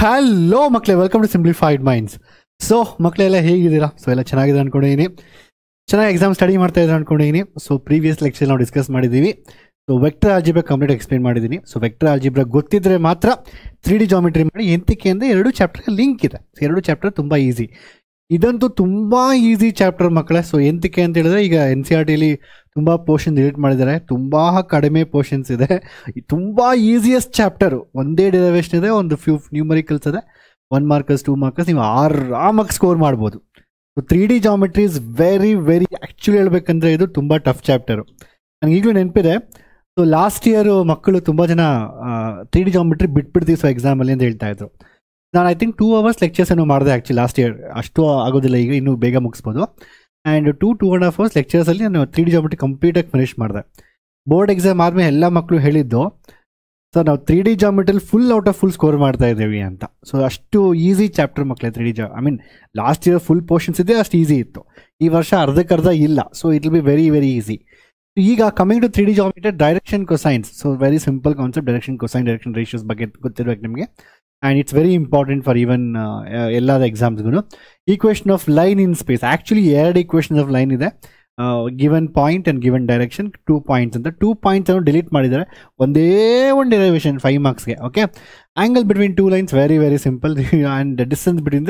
Hello ಮಕ್ಕಳೇ, welcome to simplified minds. So ಮಕ್ಕಳೆಲ್ಲ ಹೇಗಿದ್ದೀರಾ? ಸೊ ಎಲ್ಲ ಚೆನ್ನಾಗಿದೆ ಅಂದ್ಕೊಂಡಿದ್ದೀನಿ. ಚೆನ್ನಾಗಿ ಎಕ್ಸಾಮ್ ಸ್ಟಡಿ ಮಾಡ್ತಾ ಇದ್ದಾರೆ ಅಂದ್ಕೊಂಡಿದ್ದೀನಿ. ಸೊ ಪ್ರೀವಿಯಸ್ ಲೆಕ್ಚರ್ ನಾವು ಡಿಸ್ಕಸ್ ಮಾಡಿದ್ದೀವಿ. So vector algebra complete explain ಮಾಡಿದ್ದೀನಿ. ಸೊ ವೆಕ್ಟರ್ ಆಲ್ಜಿಬ್ರಾ ಗೊತ್ತಿದ್ರೆ ಮಾತ್ರ 3D ಜಾಮೆಟ್ರಿ ಮಾಡಿ. ಎಂತಕ್ಕೆ ಅಂದರೆ 2 ಚಾಪ್ಟರ್ಗೆ ಲಿಂಕ್ ಇದೆ. 2 ಚಾಪ್ಟರ್ ತುಂಬ ಈಸಿ. ಇದಂತೂ ತುಂಬ ಈಸಿ ಚಾಪ್ಟರ್ ಮಕ್ಕಳೇ. ಸೊ ಎಂತಕ್ಕೆ ಅಂತ ಹೇಳಿದ್ರೆ, ಈಗ NCERTಲಿ ತುಂಬ ಪೋರ್ಷನ್ ಡಿಲೀಟ್ ಮಾಡಿದ್ದಾರೆ. ತುಂಬ ಕಡಿಮೆ ಪೋರ್ಷನ್ಸ್ ಇದೆ. ತುಂಬ ಈಸಿಯೆಸ್ಟ್ ಚಾಪ್ಟರು. ಒಂದೇ ಡೆರಿವೇಷನ್ ಇದೆ, ಒಂದು ಫ್ಯೂ ನ್ಯೂಮರಿಕಲ್ಸ್ ಇದೆ. 1 ಮಾರ್ಕರ್ಸ್ 2 ಮಾರ್ಕರ್ಸ್ ನೀವು ಆರಾಮಾಗಿ ಸ್ಕೋರ್ ಮಾಡ್ಬೋದು. So 3D geometry is very actually ಹೇಳ್ಬೇಕಂದ್ರೆ ಇದು ತುಂಬ ಟಫ್ ಚಾಪ್ಟರು. ನನಗೆ ಈಗಲೂ ನೆನಪಿದೆ. ಸೊ ಲಾಸ್ಟ್ ಇಯರು ಮಕ್ಕಳು ತುಂಬ ಜನ 3D ಜಾಮೆಟ್ರಿ ಬಿಟ್ಬಿಡ್ತೀವಿ ಸೊ ಎಕ್ಸಾಮಲ್ಲಿ ಅಂತ ಹೇಳ್ತಾ ಇದ್ರು. ನಾನು ಐ ಥಿಂಕ್ 2 hours ಲೆಕ್ಚರ್ಸ್ ಏನೋ ಮಾಡಿದೆ ಆ್ಯಕ್ಚುಲಿ ಲಾಸ್ಟ್ ಇಯರ್. ಅಷ್ಟು ಆಗೋದಿಲ್ಲ, ಈಗ ಇನ್ನೂ ಬೇಗ ಮುಗಿಸ್ಬೋದು. ಆ್ಯಂಡ್ 2.5 hours ಲೆಕ್ಚರ್ಸಲ್ಲಿ ನಾನು 3D ಜಾಮೆಟ್ರಿ ಕಂಪ್ಲೀಟಾಗಿ ಫಿನಿಷ್ ಮಾಡಿದೆ. ಬೋರ್ಡ್ ಎಕ್ಸಾಮ್ ಆದಮೇಲೆ ಎಲ್ಲ ಮಕ್ಕಳು ಹೇಳಿದ್ದು, ಸೊ ನಾವು 3D ಜಾಮೆಟ್ರಿಲಿ full out of full score ಮಾಡ್ತಾ ಇದ್ದೀವಿ ಅಂತ. ಸೊ ಅಷ್ಟು ಈಸಿ ಚಾಪ್ಟರ್ ಮಕ್ಕಳೇ 3D I mean last year full portions ಇದೆ, ಅಷ್ಟು ಈಸಿ ಇತ್ತು. ಈ ವರ್ಷ ಅರ್ಧಕ್ಕರ್ಧ ಇಲ್ಲ. So it will be very easy. ಈಗ coming to 3D geometry, direction cosines. So very simple concept. Direction cosine, direction ratios ಬಗ್ಗೆ ಗೊತ್ತಿರಬೇಕು ನಿಮಗೆ. And it's very important for even ಎಲ್ಲದ ಎಕ್ಸಾಮ್ಸ್ಗೂ. Equation of line in space. Actually 2 equations of line ಇದೆ. Given point and given direction. 2 points ಅಂತ 2 points ಅನ್ನು delete ಮಾಡಿದ್ದಾರೆ. ಒಂದೇ ಒಂದು ಡೆರಿವೇಷನ್ 5 ಮಾರ್ಕ್ಸ್ಗೆ. Okay. Angle between 2 lines very simple. And distance between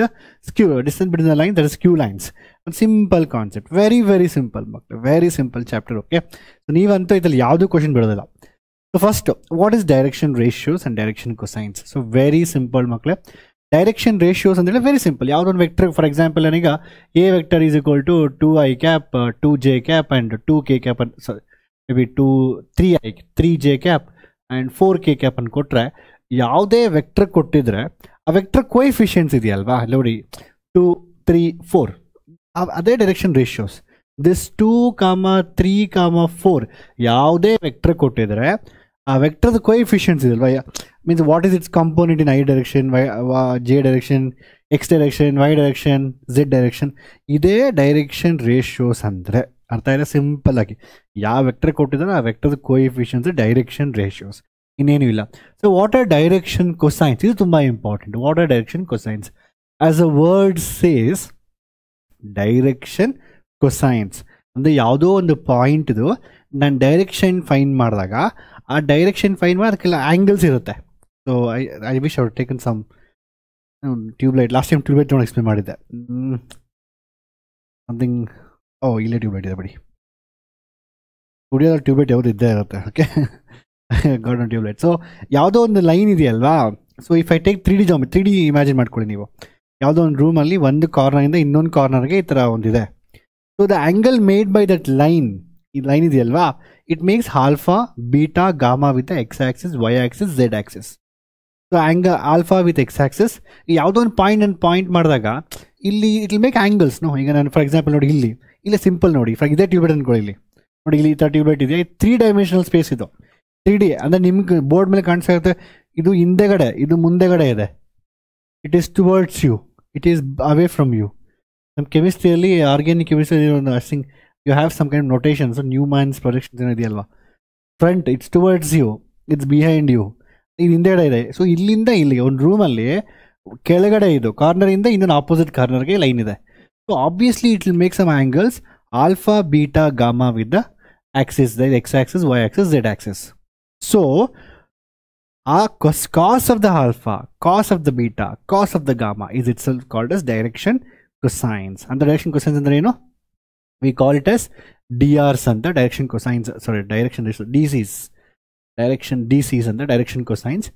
the line that is skew lines. ಒಂದು simple concept. Very simple ಮಕ್ಕಳು. Very simple chapter. Okay. So ನೀವಂತೂ ಇದರಲ್ಲಿ ಯಾವುದೂ ಕ್ವಶನ್ ಬಿಡೋದಿಲ್ಲ. So first, what is direction ratios and direction cosines? So very simple ಮಕ್ಕಳೇ. Direction ratios ಅಂದರೆ very simple. ಯಾವುದೊಂದು vector, for example ನನಗ a vector is equal to 2i cap 2j cap and 2k cap sorry may be 3j cap and 4k cap ಅನ್ನು ಕೊಟ್ಟರೆ, ಯಾವುದೇ vector ಕೊಟ್ಟಿದ್ರೆ ಆ vector coefficients ಇದೆಯಲ್ವಾ, ನೋಡಿ 2 3 4, ಅದೇ ಡೈರೆಕ್ಷನ್ ರೇಷಿಯೋಸ್. ದಿಸ್ 2, 3, 4 ಯಾವುದೇ ವೆಕ್ಟರ್ ಕೊಟ್ಟಿದ್ರೆ ಆ ವೆಕ್ಟರ್ದ ಕೋಎಫಿಷಿಯೆಂಟ್ಸ್ ಇದೆಯಲ್ವಾ, means what is it's component in I direction, J direction, X direction, Y direction, Z direction, ಇದೇ ಡೈರೆಕ್ಷನ್ ರೇಷಿಯೋಸ್ ಅಂದರೆ. ಅರ್ಥ ಇದೆ? ಸಿಂಪಲ್ ಆಗಿ ಯಾವ ವೆಕ್ಟರ್ ಕೊಟ್ಟಿದ್ರೆ ಆ ವೆಕ್ಟರ್ದ ಕೋಎಫಿಷಿಯೆಂಟ್ಸ್ ಡೈರೆಕ್ಷನ್ ರೇಷಿಯೋಸ್, ಇನ್ನೇನು ಇಲ್ಲ. So what are direction cosines? ಇದು ತುಂಬ important. What are direction cosines? As a word says, direction cosines ಅಂದರೆ ಯಾವುದೋ ಒಂದು ಪಾಯಿಂಟ್ದು ನಾನು ಡೈರೆಕ್ಷನ್ ಫೈಂಡ್ ಮಾಡಿದಾಗ ಆ ಡೈರೆಕ್ಷನ್ ಫೈಂಡ್ ಮಾಡಿ ಅದಕ್ಕೆಲ್ಲ ಆ್ಯಂಗಲ್ಸ್ ಇರುತ್ತೆ. ಸೊ ಐ ವಿಶ್ ಅವ್ರು taken some tubelight. Last time tubelight ನೋಡಿ ಎಕ್ಸ್ಪ್ಲೇನ್ ಮಾಡಿದ್ದೆ. ಸಮಥಿಂಗ್ ಇಲ್ಲೇ ಟ್ಯೂಬ್ಲೈಟ್ ಇದೆ ಬಿಡಿ. ಸ್ಟುಡಿಯೋದಲ್ಲಿ ಟ್ಯೂಬ್ಲೈಟ್ ಯಾವುದು ಇದ್ದೇ ಇರುತ್ತೆ. ಓಕೆ. Garden tube light. ಸೊ ಯಾವುದೋ ಒಂದು ಲೈನ್ ಇದೆಯಲ್ವಾ. So if I take 3D geometry, 3D imagine ಮಾಡ್ಕೊಳ್ಳಿ ನೀವು. ಯಾವುದೋ ಒಂದು ರೂಮಲ್ಲಿ ಒಂದು ಕಾರ್ನರಿಂದ ಇನ್ನೊಂದು ಕಾರ್ನರ್ಗೆ ಈ ಥರ ಒಂದಿದೆ. So the angle made by that line, ಈ ಲೈನ್ ಇದೆಯಲ್ವಾ, it makes alpha beta gamma with X axis, Y axis, Z axis. So alpha with X Axis. ಯಾವುದೋ ಒಂದು ಪಾಯಿಂಟ್ ಮಾಡಿದಾಗ ಇಲ್ಲಿ ಇಟ್ ವಿಲ್ ಮೇಕ್ ಆ್ಯಂಗಲ್ಸ್. ಈಗ ನಾನು ಫಾರ್ ಎಕ್ಸಾಂಪಲ್ ನೋಡಿ, ಇಲ್ಲೇ ಸಿಂಪಲ್ ನೋಡಿ, ಇದೇ ಟ್ಯೂಬ್ಲೈಟ್ ಅಂದ್ಕೊಳ್ಳಿ. ನೋಡಿ ಇಲ್ಲಿ ಈ ಥರ ಟ್ಯೂಬ್ಲೈಟ್ ಇದೆ. 3 ಡೈಮೆನ್ಷನಲ್ ಸ್ಪೇಸ್ ಇದು. 3D ಅಂದರೆ ನಿಮ್ಗೆ ಬೋರ್ಡ್ ಮೇಲೆ ಕಾಣಿಸ್ತಾ ಇರುತ್ತೆ. ಇದು ಹಿಂದೆಗಡೆ, ಇದು ಮುಂದೆಗಡೆ ಇದೆ. It is towards you, it is away from you. ನಮ್ಮ ಕೆಮಿಸ್ಟ್ರಿಯಲ್ಲಿ, ಆರ್ಗ್ಯಾನಿಕ್ ಕೆಮಿಸ್ಟ್ರಿ ಒಂದು I think you have some kind notations. Newman's projections ಏನೋ ಇದೆಯಲ್ವಾ. Front it's towards you, it's behind you. ಇದು ಹಿಂದೆಗಡೆ ಇದೆ. ಸೊ ಇಲ್ಲಿಂದ ಇಲ್ಲಿಗೆ ಒಂದು ರೂಮಲ್ಲಿ ಕೆಳಗಡೆ ಇದು ಕಾರ್ನರಿಂದ ಇನ್ನೊಂದು ಆಪೋಸಿಟ್ ಕಾರ್ನರ್ಗೆ ಲೈನ್ ಇದೆ. So obviously it will make some angles alpha beta gamma with the axis, X axis, Y axis, Z axis. So ಆ cos of the alpha, cos of the beta, cos of the gamma is itself called as direction cosines. And the direction cosines ಅಂದ್ರೆ ಏನು? We call it as DRs ಅಂತ. direction cosines, sorry, direction DCs, direction DCs and the direction cosines.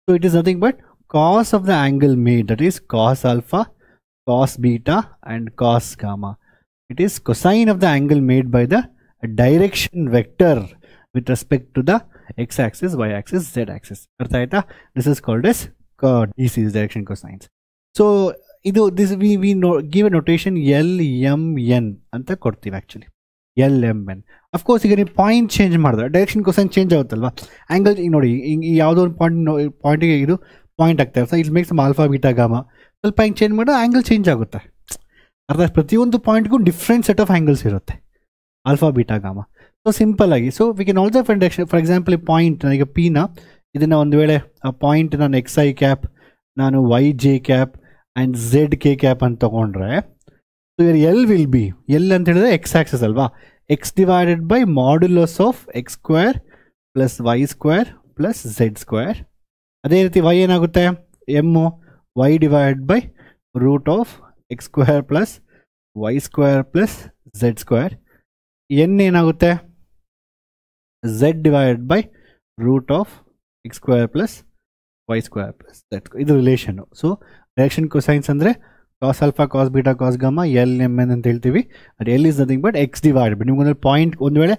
So it is nothing but cos of the angle made, that is cos alpha, cos beta and cos gamma. It is cosine of the angle made by the direction vector with respect to the X axis, Y axis, Z axis. ಅರ್ಥ ಆಯ್ತಾ? This is called as DCs, direction cosines. So this we give a notation LMN ಅಂತ ಕೊಡ್ತೀವಿ. Actually LMN. Of course ಈಗ ನೀವು point change ಮಾಡಿದ್ರೆ direction cosine change ಆಗುತ್ತಲ್ವಾ. Angle ಈಗ ನೋಡಿ, ಯಾವುದೋ ಒಂದು ಪಾಯಿಂಟಿಗೆ ಇದು ಪಾಯಿಂಟ್ ಆಗ್ತಾ ಇರುತ್ತೆ. It makes alpha beta gamma. ಸ್ವಲ್ಪ ಹಿಂಗೆ ಚೇಂಜ್ ಮಾಡಿದ್ರೆ ಆ್ಯಂಗಲ್ ಚೇಂಜ್ ಆಗುತ್ತೆ. ಅರ್ಥ? ಪ್ರತಿಯೊಂದು ಪಾಯಿಂಟ್ಗೂ ಡಿಫ್ರೆಂಟ್ ಸೆಟ್ ಆಫ್ ಆ್ಯಂಗಲ್ಸ್ ಇರುತ್ತೆ, alpha beta gamma. So simple ಆಗಿ, so we can also find direction. For example ಈ ಪಾಯಿಂಟ್, ಈಗ ಪಿನ ಇದನ್ನು ಒಂದು ವೇಳೆ ಆ ಪಾಯಿಂಟ್ ನಾನು XI ಕ್ಯಾಪ್ ನಾನು y j cap and z k cap ಅಂತ ತೊಗೊಂಡ್ರೆ so here l will be l ಅಂತ ಹೇಳಿದ್ರೆ ಎಕ್ಸ್ ಆಕ್ಸಸ್ ಅಲ್ವಾ, x divided by modulus of x square plus y square plus z square. ಅದೇ ರೀತಿ y ಏನಾಗುತ್ತೆ, m y divided by root of x square plus y square plus z square. N ಏನಾಗುತ್ತೆ, z divided by root of x square plus y square plus z square. ಇದು ರಿಲೇಷನ್ನು. So direction cosines ಅಂದರೆ ಕಾಸ್ alpha cos beta cos gamma l m n ಅಂತ ಹೇಳ್ತೀವಿ. ಅದು l is nothing but x divide by ನಿಮ್ಗೊಂದು point, ಒಂದು ವೇಳೆ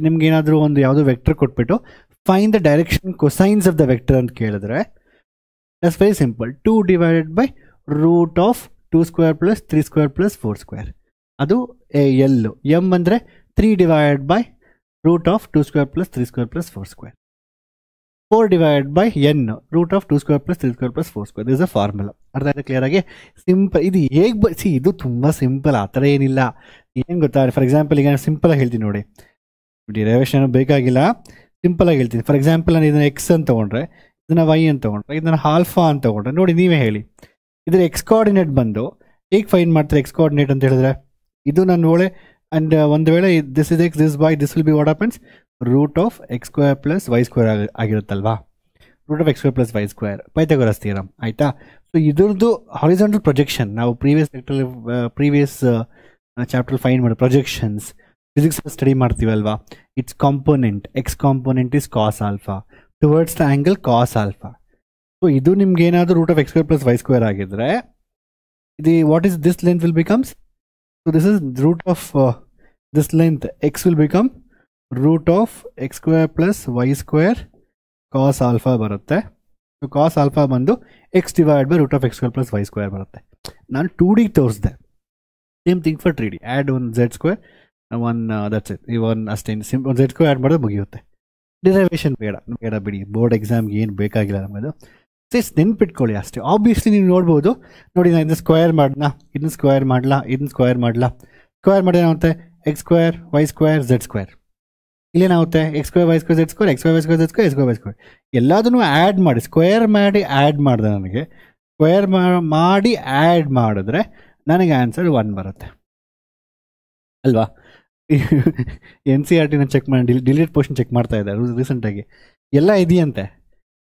ನಿಮ್ಗೆ ಏನಾದರೂ ಒಂದು ಯಾವುದೋ ವೆಕ್ಟರ್ ಕೊಟ್ಬಿಟ್ಟು find the direction cosines of the vector ಅಂತ ಕೇಳಿದ್ರೆ that's very simple, 2 divided by root of 2 square plus 3 square plus 4 square. ಅದು ಎಲ್. ಎಮ್ ಅಂದರೆ 3 divided by root of 2 square plus 3 square plus 4 square. 4 divide by n root of 2 square plus 3 square plus 4 square. This is a formula. ಅರ್ಥ ಆಯ್ತು clear ಆಗಿ? Simple. ಇದು ಹೇಗೆ ಇದು ತುಂಬ simple, ಆ ಥರ ಏನಿಲ್ಲ. ಏನು ಗೊತ್ತಾ, ಫಾರ್ ಎಕ್ಸಾಂಪಲ್ ಈಗ ನಾನು ಸಿಂಪಲಾಗಿ ಹೇಳ್ತೀನಿ ನೋಡಿ, ಡಿರೈವೇಷನ್ ಬೇಕಾಗಿಲ್ಲ, ಸಿಂಪಲಾಗಿ ಹೇಳ್ತೀನಿ. ಫಾರ್ ಎಕ್ಸಾಂಪಲ್ ನಾನು ಇದನ್ನು ಎಕ್ಸ್ ಅಂತ ತೊಗೊಂಡ್ರೆ, ಇದನ್ನು ವೈ ಅಂತ ತೊಗೊಂಡ್ರೆ, ಇದನ್ನು ಆಲ್ಫಾ ಅಂತ ತೊಗೊಂಡ್ರೆ, ನೋಡಿ ನೀವೇ ಹೇಳಿ ಇದರ ಎಕ್ಸ್ ಕೋಆರ್ಡಿನೇಟ್ ಬಂದು ಹೇಗೆ ಫೈನ್ ಮಾಡ್ತಾರೆ ಎಕ್ಸ್ ಕೋಆರ್ಡಿನೇಟ್ ಅಂತ ಹೇಳಿದ್ರೆ, ಇದು ನಾನು ನೋಳೆ ಆ್ಯಂಡ್ ಒಂದು ವೇಳೆ this is x this y this will be what happens root of x square plus y square ಆಗಿರುತ್ತಲ್ವಾ, root of x square plus y square, Pythagoras theorem. ಆಯಿತಾ? ಸೊ ಇದ್ರದ್ದು ಹಾರಿಜಾಂಟಲ್ ಪ್ರೊಜೆಕ್ಷನ್ ನಾವು ಪ್ರೀವಿಯಸ್ ಚಾಪ್ಟರ್ ಫೈನ್ ಮಾಡಿ projections physics study ಮಾಡ್ತೀವಲ್ವಾ, it's component x component is cos alpha towards the angle cos alpha. So ಇದು ನಿಮ್ಗೆ ಏನಾದರೂ root of x square plus y square ಆಗಿದ್ರೆ ಇದು what is this length will becomes, so this is root of this length x will become root of x square plus y square cos alpha ಬರುತ್ತೆ. So cos alpha ಬಂದು x divide by root of x square plus y square ಬರುತ್ತೆ. ನಾನು 2D ತೋರಿಸಿದೆ. Same thing for 3D. Add ಒಂದು z square one that's it. Even ಅಷ್ಟೇ ಒಂದು z square add ಮಾಡೋದು ಮುಗಿಯುತ್ತೆ. ಡಿರೈವೇಷನ್ ಬೇಡ ಬಿಡಿ, ಬೋರ್ಡ್ ಎಕ್ಸಾಮ್ಗೆ ಏನು ಬೇಕಾಗಿಲ್ಲ ನಮ್ಮದು. ಜಸ್ಟ್ ನೆನ್ಪಿಟ್ಕೊಳ್ಳಿ ಅಷ್ಟೇ. ಆಬ್ವಿಯಸ್ಲಿ ನೀವು ನೋಡ್ಬೋದು, ನೋಡಿ ನಾನು ಇದನ್ನ ಸ್ಕ್ವೇರ್ ಮಾಡೋಣ, ಇದನ್ನ ಸ್ಕ್ವೇರ್ ಮಾಡಲಾ, ಇದನ್ನ ಸ್ಕ್ವೇರ್ ಮಾಡಲಾ, ಸ್ಕ್ವೇರ್ ಮಾಡಿದ್ರೆ ಏನಾಗುತ್ತೆ x square y square z square. ಇಲ್ಲೇನಾಗುತ್ತೆ x square y square z square, x square y square z square, x square y square. ಎಲ್ಲದನ್ನು ಆ್ಯಡ್ ಮಾಡಿ ಸ್ಕ್ವೇರ್ ಮಾಡಿ ಆ್ಯಡ್ ಮಾಡಿದೆ ನನಗೆ, ಸ್ಕ್ವೇರ್ ಮಾಡಿ ಆ್ಯಡ್ ಮಾಡಿದ್ರೆ ನನಗೆ ಆನ್ಸರ್ 1 ಬರುತ್ತೆ ಅಲ್ವಾ? NCERT ಚೆಕ್ ಮಾಡಿ ಡಿಲೀಟ್ ಪೋರ್ಷನ್ ಚೆಕ್ ಮಾಡ್ತಾ ಇದ್ದಾರೆ ರೀಸೆಂಟಾಗಿ, ಎಲ್ಲ ಇದೆಯಂತೆ,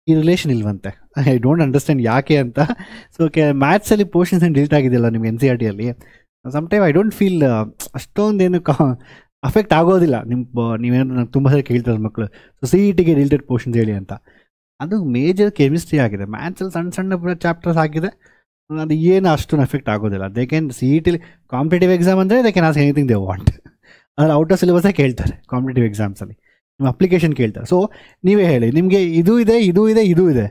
ಈ ರಿಲೇಷನ್ ಇಲ್ವಂತೆ. ಐ ಡೋಂಟ್ ಅಂಡರ್ಸ್ಟ್ಯಾಂಡ್ ಯಾಕೆ ಅಂತ. ಸೊ ಮ್ಯಾಥ್ಸಲ್ಲಿ ಪೋರ್ಷನ್ಸ್ ಏನು ಡಿಲೀಟ್ ಆಗಿದೆಯಲ್ಲ ನಿಮ್ಗೆ NCERTಯಲ್ಲಿ, ಸಮ್ಟೈಮ್ ಐ ಡೋಂಟ್ ಫೀಲ್ ಅಷ್ಟೊಂದೇನು ಅಫೆಕ್ಟ್ ಆಗೋದಿಲ್ಲ. ನೀವೇನು ನಂಗೆ ತುಂಬ ಸರಿ ಕೇಳ್ತಾರೆ ಮಕ್ಕಳು, ಸೊ CETಗೆ ಡಿಲೀಟೆಡ್ ಪೋರ್ಷನ್ಸ್ ಹೇಳಿ ಅಂತ. ಅದು ಮೇಜರ್ ಕೆಮಿಸ್ಟ್ರಿ ಆಗಿದೆ, ಮ್ಯಾಥ್ಸಲ್ಲಿ ಸಣ್ಣ ಸಣ್ಣ ಚಾಪ್ಟರ್ಸ್ ಆಗಿದೆ, ಅದು ಏನು ಅಷ್ಟೊಂದು ಎಫೆಕ್ಟ್ ಆಗೋದಿಲ್ಲ. ದೇ ಕ್ಯಾನ್ CETಲಿ ಕಾಂಪಿಟೇಟಿವ್ ಎಕ್ಸಾಮ್ ಅಂದರೆ they can ask anything they want. ಅದ್ರಲ್ಲಿ ಔಟ್ ಆಫ್ ಸಿಲೆಬಸ್ಸೇ ಕೇಳ್ತಾರೆ ಕಾಂಪಿಟೇಟಿವ್ ಎಕ್ಸಾಮ್ಸಲ್ಲಿ, ನಿಮ್ಮ ಅಪ್ಲಿಕೇಶನ್ ಕೇಳ್ತಾರೆ. ಸೊ ನೀವೇ ಹೇಳಿ ನಿಮಗೆ ಇದು ಇದೆ ಇದು ಇದೆ ಇದು ಇದೆ,